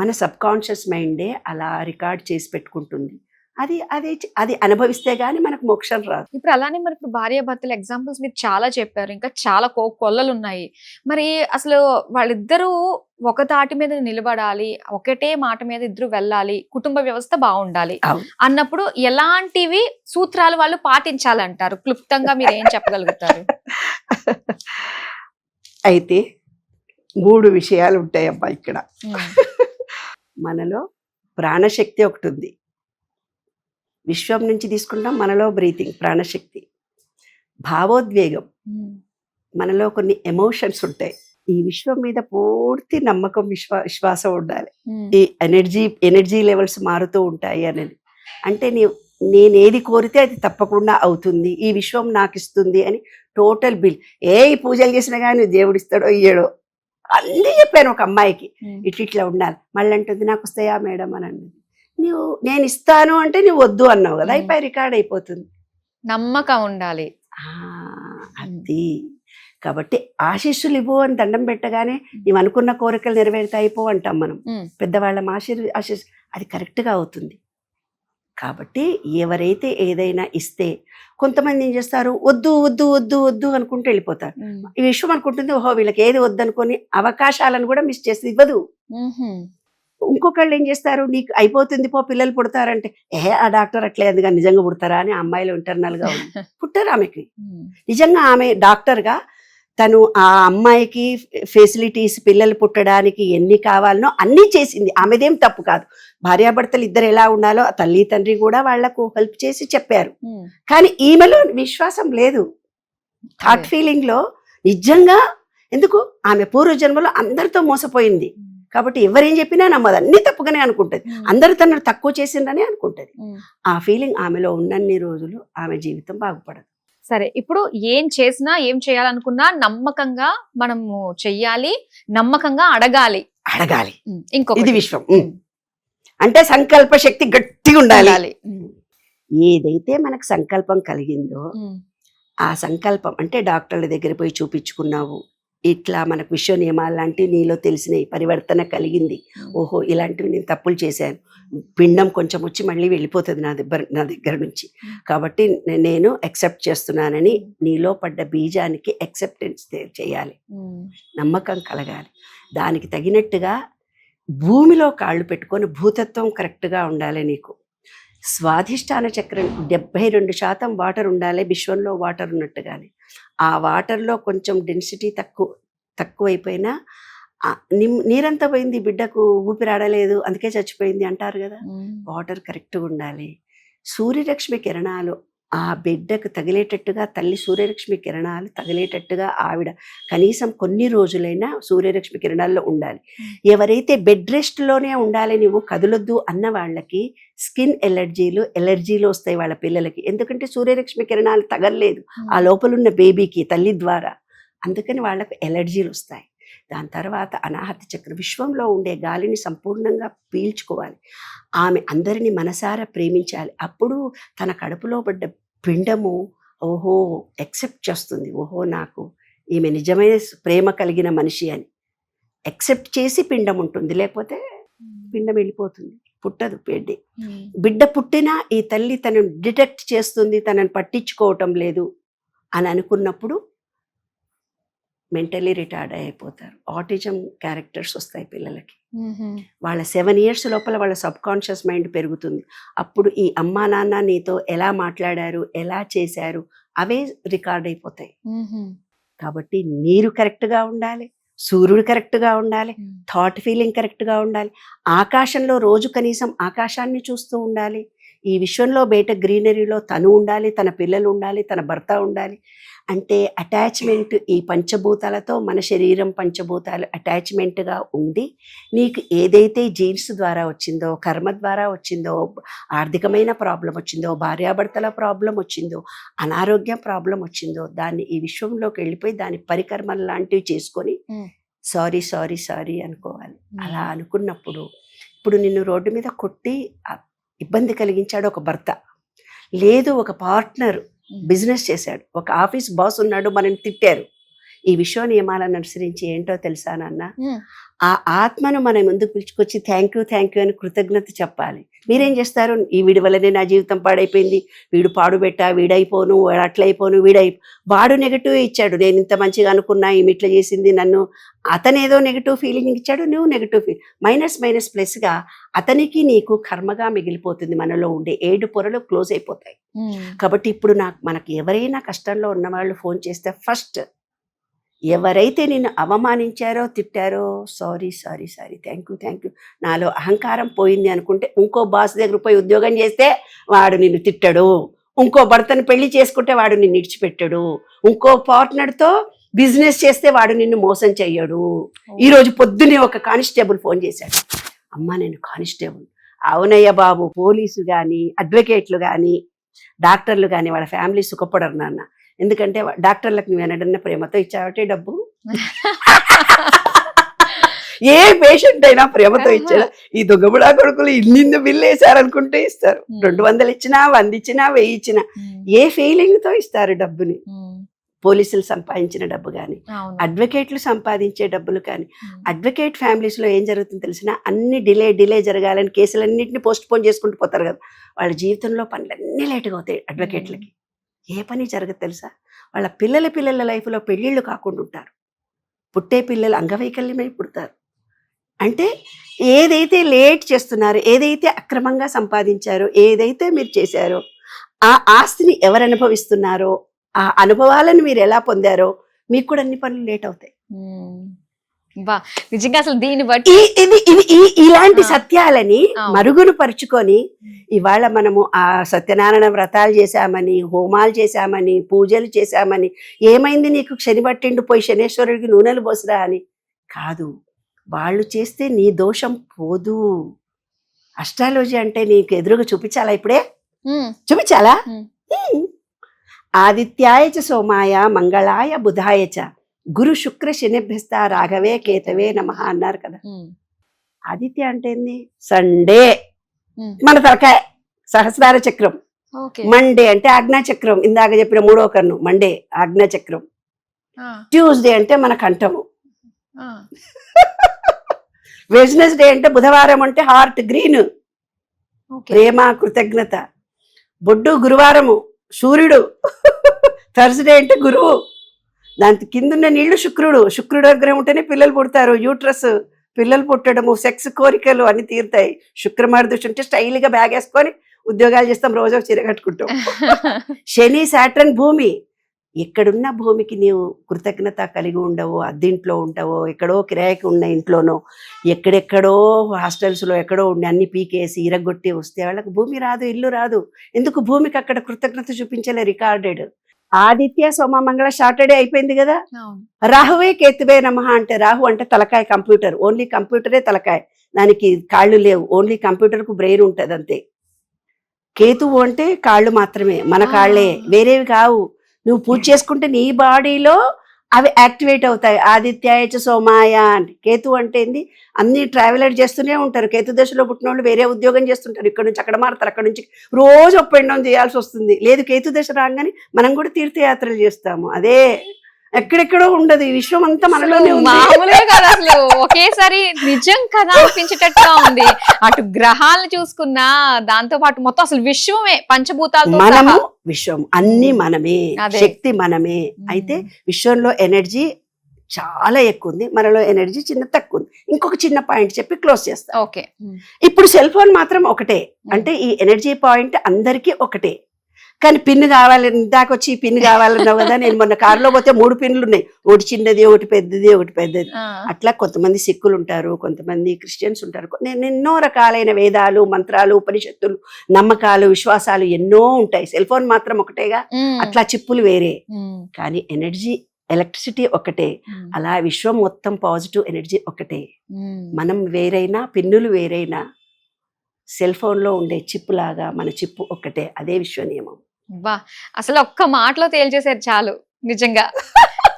మన సబ్ కాన్షియస్ మైండే అలా రికార్డ్ చేసి పెట్టుకుంటుంది. అది అనుభవిస్తే గానీ మనకు మోక్షం రాదు. ఇప్పుడు అలానే మరి ఇప్పుడు భార్యాభర్తల ఎగ్జాంపుల్స్ మీరు చాలా చెప్పారు, ఇంకా చాలా కొల్లలు ఉన్నాయి. మరి అసలు వాళ్ళిద్దరూ ఒక తాటి మీద నిలబడాలి, ఒకటే మాట మీద ఇద్దరు వెళ్ళాలి, కుటుంబ వ్యవస్థ బాగుండాలి అన్నప్పుడు ఎలాంటివి సూత్రాలు వాళ్ళు పాటించాలంటారు? క్లుప్తంగా మీరు ఏం చెప్పగలుగుతారు? అయితే 3 విషయాలు ఉంటాయమ్మా ఇక్కడ. మనలో ప్రాణశక్తి ఒకటి ఉంది, విశ్వం నుంచి తీసుకుంటాం. మనలో బ్రీతింగ్ ప్రాణశక్తి, భావోద్వేగం, మనలో కొన్ని ఎమోషన్స్ ఉంటాయి. ఈ విశ్వం మీద పూర్తి నమ్మకం, విశ్వాసం ఉండాలి. ఈ ఎనర్జీ లెవెల్స్ మారుతూ ఉంటాయి అనేది. అంటే నేనేది కోరితే అది తప్పకుండా అవుతుంది, ఈ విశ్వం నాకు ఇస్తుంది అని టోటల్ బిల్. పూజలు చేసినా కానీ దేవుడు ఇస్తాడో ఇయ్యడో అన్నీ చెప్పాను ఒక అమ్మాయికి, ఇట్లా ఉండాలి. మళ్ళీ అంటుంది నాకు వస్తాయా మేడం అని అన్నది. నేను ఇస్తాను అంటే నువ్వు వద్దు అన్నావు కదా, అయిపోయి రికార్డ్ అయిపోతుంది. నమ్మకం ఉండాలి అది. కాబట్టి ఆశీస్సులు ఇవ్వు అని దండం పెట్టగానే నీవు అనుకున్న కోరికలు నెరవేరుతాయిపో అంటాం మనం. పెద్దవాళ్ళ ఆశీస్సు అది కరెక్ట్గా అవుతుంది. కాబట్టి ఎవరైతే ఏదైనా ఇస్తే, కొంతమంది ఏం చేస్తారు, వద్దు వద్దు వద్దు వద్దు అనుకుంటూ వెళ్ళిపోతారు. ఈ విషయం అనుకుంటుంది ఓహో వీళ్ళకి ఏది వద్దు అనుకొని అవకాశాలను కూడా మిస్ చేసి ఇవ్వదు. ఇంకొకళ్ళు ఏం చేస్తారు, నీకు అయిపోతుంది పో పిల్లలు పుడతారంటే, ఆ డాక్టర్ అట్లే అందుగా నిజంగా పుడతారా అని అమ్మాయిలు ఇంటర్నల్ గా పుట్టారు. ఆమెకి నిజంగా ఆమె డాక్టర్ గా తను ఆ అమ్మాయికి ఫెసిలిటీస్, పిల్లలు పుట్టడానికి ఎన్ని కావాలనో అన్నీ చేసింది. ఆమెదేం తప్పు కాదు. భార్యాభర్తలు ఇద్దరు ఎలా ఉండాలో తల్లి తండ్రి కూడా వాళ్లకు హెల్ప్ చేసి చెప్పారు. కానీ ఈమెలో విశ్వాసం లేదు, థాట్ ఫీలింగ్ లో నిజంగా. ఎందుకు, ఆమె పూర్వజన్మలో అందరితో మోసపోయింది కాబట్టి ఎవరేం చెప్పినా నమ్మదు, అన్ని తప్పుగానే అనుకుంటది, అందరు తనను తక్కువ చేసిందని అనుకుంటది. ఆ ఫీలింగ్ ఆమెలో ఉన్నన్ని రోజులు ఆమె జీవితం బాగుపడదు. సరే, ఇప్పుడు ఏం చేసినా ఏం చేయాలనుకున్నా నమ్మకంగా మనము చెయ్యాలి, నమ్మకంగా అడగాలి. అడగాలి. ఇంకొకటి ఇది విశ్వం. అంటే సంకల్ప శక్తి గట్టిగా ఉండాలి. ఏదైతే మనకు సంకల్పం కలిగిందో ఆ సంకల్పం అంటే డాక్టర్ల దగ్గర పోయి చూపించుకున్నావు, ఇట్లా మనకు విశ్వ నియమాలు లాంటివి నీలో తెలిసినాయి, పరివర్తన కలిగింది, ఓహో ఇలాంటివి నేను తప్పులు చేశాను, పిండం కొంచెం వచ్చి మళ్ళీ వెళ్ళిపోతుంది నా దగ్గర నుంచి, కాబట్టి నేను యాక్సెప్ట్ చేస్తున్నానని నీలో పడ్డ బీజానికి యాక్సెప్టెన్స్ చేయాలి, నమ్మకం కలగాలి. దానికి తగినట్టుగా భూమిలో కాళ్ళు పెట్టుకొని భూతత్వం కరెక్ట్గా ఉండాలి. నీకు స్వాధిష్టాన చక్రం 72% వాటర్ ఉండాలి. విశ్వంలో వాటర్ ఉన్నట్టుగానే ఆ వాటర్లో కొంచెం డెన్సిటీ తక్కువైపోయినా నీరంతా పోయింది, బిడ్డకు ఊపిరాడలేదు అందుకే చచ్చిపోయింది అంటారు కదా. వాటర్ కరెక్ట్గా ఉండాలి. సూర్యరశ్మి కిరణాలు ఆ బిడ్డకు తగిలేటట్టుగా, తల్లి సూర్యరశ్మి కిరణాలు తగిలేటట్టుగా ఆవిడ కనీసం కొన్ని రోజులైనా సూర్యరశ్మి కిరణాల్లో ఉండాలి. ఎవరైతే బెడ్ రెస్ట్లోనే ఉండాలి, నువ్వు కదలొద్దు అన్న వాళ్ళకి స్కిన్ ఎలర్జీలు వస్తాయి వాళ్ళ పిల్లలకి. ఎందుకంటే సూర్యరశ్మి కిరణాలు తగలలేదు ఆ లోపలున్న బేబీకి తల్లి ద్వారా, అందుకని వాళ్ళకు ఎలర్జీలు వస్తాయి. దాని తర్వాత అనాహత చక్రం, విశ్వంలో ఉండే గాలిని సంపూర్ణంగా పీల్చుకోవాలి. ఆమె అందరినీ మనసారా ప్రేమించాలి. అప్పుడు తన కడుపులో పడ్డ పిండము ఓహో యాక్సెప్ట్ చేస్తుంది, ఓహో నాకు ఈమె నిజమైన ప్రేమ కలిగిన మనిషి అని యాక్సెప్ట్ చేసి పిండం ఉంటుంది, లేకపోతే పిండం వెళ్ళిపోతుంది, పుట్టదు. బిడ్డ పుట్టినా ఈ తల్లి తనను డిటెక్ట్ చేస్తుంది, తనను పట్టించుకోవటం లేదు అని అనుకున్నప్పుడు మెంటలీ రిటార్డ్ అయిపోతారు. ఆటిజం క్యారెక్టర్స్ వస్తాయి పిల్లలకి. వాళ్ళ 7 years లోపల వాళ్ళ సబ్ కాన్షియస్ మైండ్ పెరుగుతుంది. అప్పుడు ఈ అమ్మా నాన్న నీతో ఎలా మాట్లాడారు, ఎలా చేశారు, అవే రికార్డ్ అయిపోతాయి. కాబట్టి నీరు కరెక్ట్గా ఉండాలి, సూర్యుడు కరెక్ట్గా ఉండాలి, థాట్ ఫీలింగ్ కరెక్ట్గా ఉండాలి, ఆకాశంలో రోజు కనీసం ఆకాశాన్ని చూస్తూ ఉండాలి. ఈ విశ్వంలో బయట గ్రీనరీలో తను ఉండాలి, తన పిల్లలు ఉండాలి, తన భర్త ఉండాలి. అంటే అటాచ్మెంట్ ఈ పంచభూతాలతో, మన శరీరం పంచభూతాలు అటాచ్మెంట్గా ఉండి నీకు ఏదైతే జీన్స్ ద్వారా వచ్చిందో, కర్మ ద్వారా వచ్చిందో, ఆర్థికమైన ప్రాబ్లం వచ్చిందో, భార్యాభర్తల ప్రాబ్లం వచ్చిందో, అనారోగ్యం ప్రాబ్లం వచ్చిందో, దాన్ని ఈ విశ్వంలోకి వెళ్ళిపోయి దాని పరికర్మలు లాంటివి చేసుకొని సారీ సారీ సారీ అనుకోవాలి. అలా అనుకున్నప్పుడు ఇప్పుడు నిన్ను రోడ్డు మీద కొట్టి ఇబ్బంది కలిగించాడు ఒక భర్త, లేదు ఒక పార్ట్నర్ బిజినెస్ చేశాడు, ఒక ఆఫీస్ బాస్ ఉన్నాడు, మనని తిట్టారు. ఈ విశ్వ నియమాలను అనుసరించి ఏంటో తెలుసా నాన్న, ఆ ఆత్మను మన ముందుకు పిలుచుకొచ్చి థ్యాంక్ యూ అని కృతజ్ఞత చెప్పాలి. మీరేం చేస్తారు, ఈ వీడి వల్లనే నా జీవితం పాడైపోయింది, వీడు పాడుబెట్టా, వీడైపోను, అట్లయిపోను, వాడు నెగటివ్ ఇచ్చాడు, నేను ఇంత మంచిగా అనుకున్నా, ఈమె ఇట్లా చేసింది నన్ను, అతనేదో నెగటివ్ ఫీలింగ్ ఇచ్చాడు, నువ్వు నెగటివ్ మైనస్ ప్లస్గా అతనికి నీకు కర్మగా మిగిలిపోతుంది. మనలో ఉండే 7 పొరలు క్లోజ్ అయిపోతాయి. కాబట్టి ఇప్పుడు మనకి ఎవరైనా కష్టంలో ఉన్న వాళ్ళు ఫోన్ చేస్తే ఫస్ట్ ఎవరైతే నిన్ను అవమానించారో, తిట్టారో, సారీ థ్యాంక్ యూ, నాలో అహంకారం పోయింది అనుకుంటే, ఇంకో బాస్ దగ్గర పోయి ఉద్యోగం చేస్తే వాడు నిన్ను తిట్టడు, ఇంకో భర్తను పెళ్లి చేసుకుంటే వాడు నిన్ను ఇడిచిపెట్టడు, ఇంకో పార్ట్నర్తో బిజినెస్ చేస్తే వాడు నిన్ను మోసం చెయ్యడు. ఈరోజు పొద్దునే ఒక కానిస్టేబుల్ ఫోన్ చేశాడు, అమ్మా నేను కానిస్టేబుల్. అవునయ్య బాబు, పోలీసు కానీ, అడ్వకేట్లు కానీ, డాక్టర్లు కానీ వాళ్ళ ఫ్యామిలీ సుఖపడరు నాన్న, ఎందుకంటే డాక్టర్లకు నువ్వు ఎన్నడన్నా ప్రేమతో ఇచ్చావటే డబ్బు, ఏ పేషెంట్ అయినా ప్రేమతో ఇచ్చారా? ఈ దొంగబుడా కొడుకులు ఇన్ని బిల్లు వేసారనుకుంటే ఇస్తారు, 200 ఇచ్చినా, 100 ఇచ్చినా, 1000 ఇచ్చినా, ఏ ఫీలింగ్ తో ఇస్తారు డబ్బుని. పోలీసులు సంపాదించిన డబ్బు కానీ, అడ్వకేట్లు సంపాదించే డబ్బులు కానీ, అడ్వకేట్ ఫ్యామిలీస్ లో ఏం జరుగుతుందో తెలిసినా అన్ని డిలే జరగాలని కేసులన్నింటినీ పోస్ట్ పోన్ చేసుకుంటూ పోతారు కదా, వాళ్ళ జీవితంలో పనులన్నీ లేటుగా అవుతాయి. అడ్వకేట్లకి ఏ పని జరగదు తెలుసా, వాళ్ళ పిల్లల లైఫ్లో పెళ్ళిళ్ళు కాకుండా ఉంటారు, పుట్టే పిల్లలు అంగవైకల్యమై పుడతారు. అంటే ఏదైతే లేట్ చేస్తున్నారో, ఏదైతే అక్రమంగా సంపాదించారో, ఏదైతే మీరు చేశారో, ఆ ఆస్తిని ఎవరు అనుభవిస్తున్నారో, ఆ అనుభవాలను మీరు ఎలా పొందారో, మీకు కూడా అన్ని పనులు లేట్ అవుతాయి. నిజంగా అసలు దీన్ని బట్టి ఇలాంటి సత్యాలని మరుగును పరుచుకొని ఇవాళ మనము ఆ సత్యనారాయణ వ్రతాలు చేశామని, హోమాలు చేశామని, పూజలు చేశామని, ఏమైంది నీకు శని పట్టిండు పోయి శనేశ్వరుడికి నూనెలు పోసిరా అని కాదు, వాళ్ళు చేస్తే నీ దోషం పోదు. అస్ట్రాలజీ అంటే నీకు ఎదురుగా చూపించాలా, ఇప్పుడే చూపించాలా? ఆదిత్యాయ చ సోమాయ మంగళాయ బుధాయ చ గురు శుక్ర శనిభ్యస్త రాఘవే కేతవే నమః అన్నారు కదా. ఆదిత్య అంటే ఏంది? సండే ఉమ్. మన తలకాయ, సహస్రార చక్రం. ఓకే. మండే అంటే ఆజ్ఞా చక్రం, ఇందాక చెప్పిన 3వ కన్ను మండే ఆజ్ఞా చక్రం. ఆ, ట్యూస్డే అంటే మన కంఠము. ఆ. వెడ్నెస్డే అంటే బుధవారం అంటే హార్ట్ గ్రీన్, ఓకే. ప్రేమ కృతజ్ఞత. బొడ్డు గురువారము సూర్యుడు. థర్స్డే అంటే గురువు, దాని కిందున్న నీళ్లు శుక్రుడు. శుక్రుడు అనుగ్రహం ఉంటేనే పిల్లలు పుడతారు. యూట్రస్, పిల్లలు పుట్టడము, సెక్స్ కోరికలు అన్ని తీరుతాయి. శుక్రమార్దృష్టి ఉంటే స్టైల్గా బ్యాగ్ వేసుకొని ఉద్యోగాలు చేస్తాం, రోజు ఒక చీర కట్టుకుంటాం. శని సాటర్న్ భూమి. ఎక్కడున్న భూమికి నీవు కృతజ్ఞత కలిగి ఉండవో, అద్దెంట్లో ఉంటావో, ఎక్కడో కిరాయికి ఉన్న ఇంట్లోనో, ఎక్కడెక్కడో హాస్టల్స్లో ఎక్కడో ఉండి అన్ని పీకేసి ఇరగొట్టి వస్తే వాళ్ళకి భూమి రాదు, ఇల్లు రాదు. ఎందుకు? భూమికి అక్కడ కృతజ్ఞత చూపించలే, రికార్డెడ్. ఆదిత్య సోమ మంగళ సాటర్డే అయిపోయింది కదా. అవును. రాహువే కేతువే నమః అంటే, రాహు అంటే తలకాయ, కంప్యూటర్. ఓన్లీ కంప్యూటరే తలకాయ, దానికి కాళ్ళు లేవు. ఓన్లీ కంప్యూటర్కు బ్రెయిన్ ఉంటుంది అంతే. కేతువు అంటే కాళ్ళు మాత్రమే, మన కాళ్ళే, వేరేవి కావు. నువ్వు పూజ చేసుకుంటే నీ బాడీలో అవి యాక్టివేట్ అవుతాయి. ఆదిత్యాయ చ సోమాయ అంటే. కేతు అంటే ఏంది? అన్ని ట్రావెలర్ చేస్తూనే ఉంటారు. కేతు దశలో పుట్టిన వాళ్ళు వేరే ఉద్యోగం చేస్తుంటారు, ఇక్కడ నుంచి అక్కడ మారుతారు, అక్కడ నుంచి రోజు అప్ అండ్ డౌన్ చేయాల్సి వస్తుంది. లేదు, కేతు దశ రాగానే మనం కూడా తీర్థయాత్రలు చేస్తాము. అదే ఎక్కడెక్కడో ఉండదు, ఈ విశ్వం అంతా మనలోనే ఉంది. మామూలుగా కదా అసలు, ఒకేసారి నిజం కదా అనిపించేటట్టుగా ఉంది. అటు గ్రహాలను చూసుకున్నా, దాంతో పాటు మొత్తం అసలు విశ్వమే పంచభూతాలతో మనము సహా. విశ్వం, అన్ని మనమే, అదే. శక్తి మనమే. అయితే విశ్వంలో ఎనర్జీ చాలా ఎక్కువ ఉంది, మనలో ఎనర్జీ చిన్న తక్కువ ఉంది. ఇంకొక చిన్న పాయింట్ చెప్పి క్లోజ్ చేస్తా. ఓకే. ఇప్పుడు సెల్ ఫోన్ మాత్రం ఒకటే, అంటే ఈ ఎనర్జీ పాయింట్ అందరికీ ఒకటే. కానీ పిన్ కావాలి, ఇందాక వచ్చి ఈ పిన్ కావాలన్నావు కదా. నేను మొన్న కారులో పోతే 3 పిన్లు ఉన్నాయి, ఒకటి చిన్నది, ఒకటి పెద్దది, ఒకటి పెద్దది. అట్లా కొంతమంది సిక్కులు ఉంటారు, కొంతమంది క్రిస్టియన్స్ ఉంటారు. నేను ఎన్నో రకాలైన వేదాలు, మంత్రాలు, ఉపనిషత్తులు, నమ్మకాలు, విశ్వాసాలు ఎన్నో ఉంటాయి. సెల్ ఫోన్ మాత్రం ఒకటేగా. అట్లా చిప్పులు వేరే, కానీ ఎనర్జీ, ఎలక్ట్రిసిటీ ఒకటే. అలా విశ్వం మొత్తం పాజిటివ్ ఎనర్జీ ఒకటే. మనం వేరైనా, పిన్నులు వేరైనా, సెల్ ఫోన్లో ఉండే చిప్ లాగా మన చిప్పు ఒక్కటే. అదే విశ్వ నియమం. బా, అసలు ఒక్క మాటలో తేల్చేశారు చాలు. నిజంగా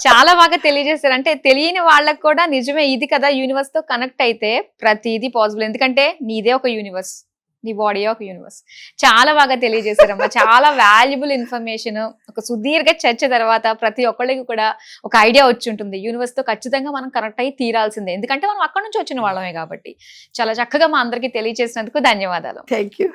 చాలా బాగా తెలియజేశారు. అంటే తెలియని వాళ్ళకి కూడా నిజమే, ఇది కదా యూనివర్స్ తో కనెక్ట్ అయితే ప్రతిదీ పాసిబుల్. ఎందుకంటే నీదే ఒక యూనివర్స్, నీ బాడీ ఒక యూనివర్స్. చాలా బాగా తెలియజేశారమ్మా. చాలా వాల్యుబుల్ ఇన్ఫర్మేషన్. ఒక సుదీర్ఘ చర్చ తర్వాత ప్రతి ఒక్కళ్ళకి కూడా ఒక ఐడియా వచ్చి ఉంటుంది, యూనివర్స్ తో ఖచ్చితంగా మనం కనెక్ట్ అయ్యి తీరాల్సిందే, ఎందుకంటే మనం అక్కడ నుంచి వచ్చిన వాళ్ళమే కాబట్టి. చాలా చక్కగా మా అందరికీ తెలియజేసినందుకు ధన్యవాదాలు. Thank you.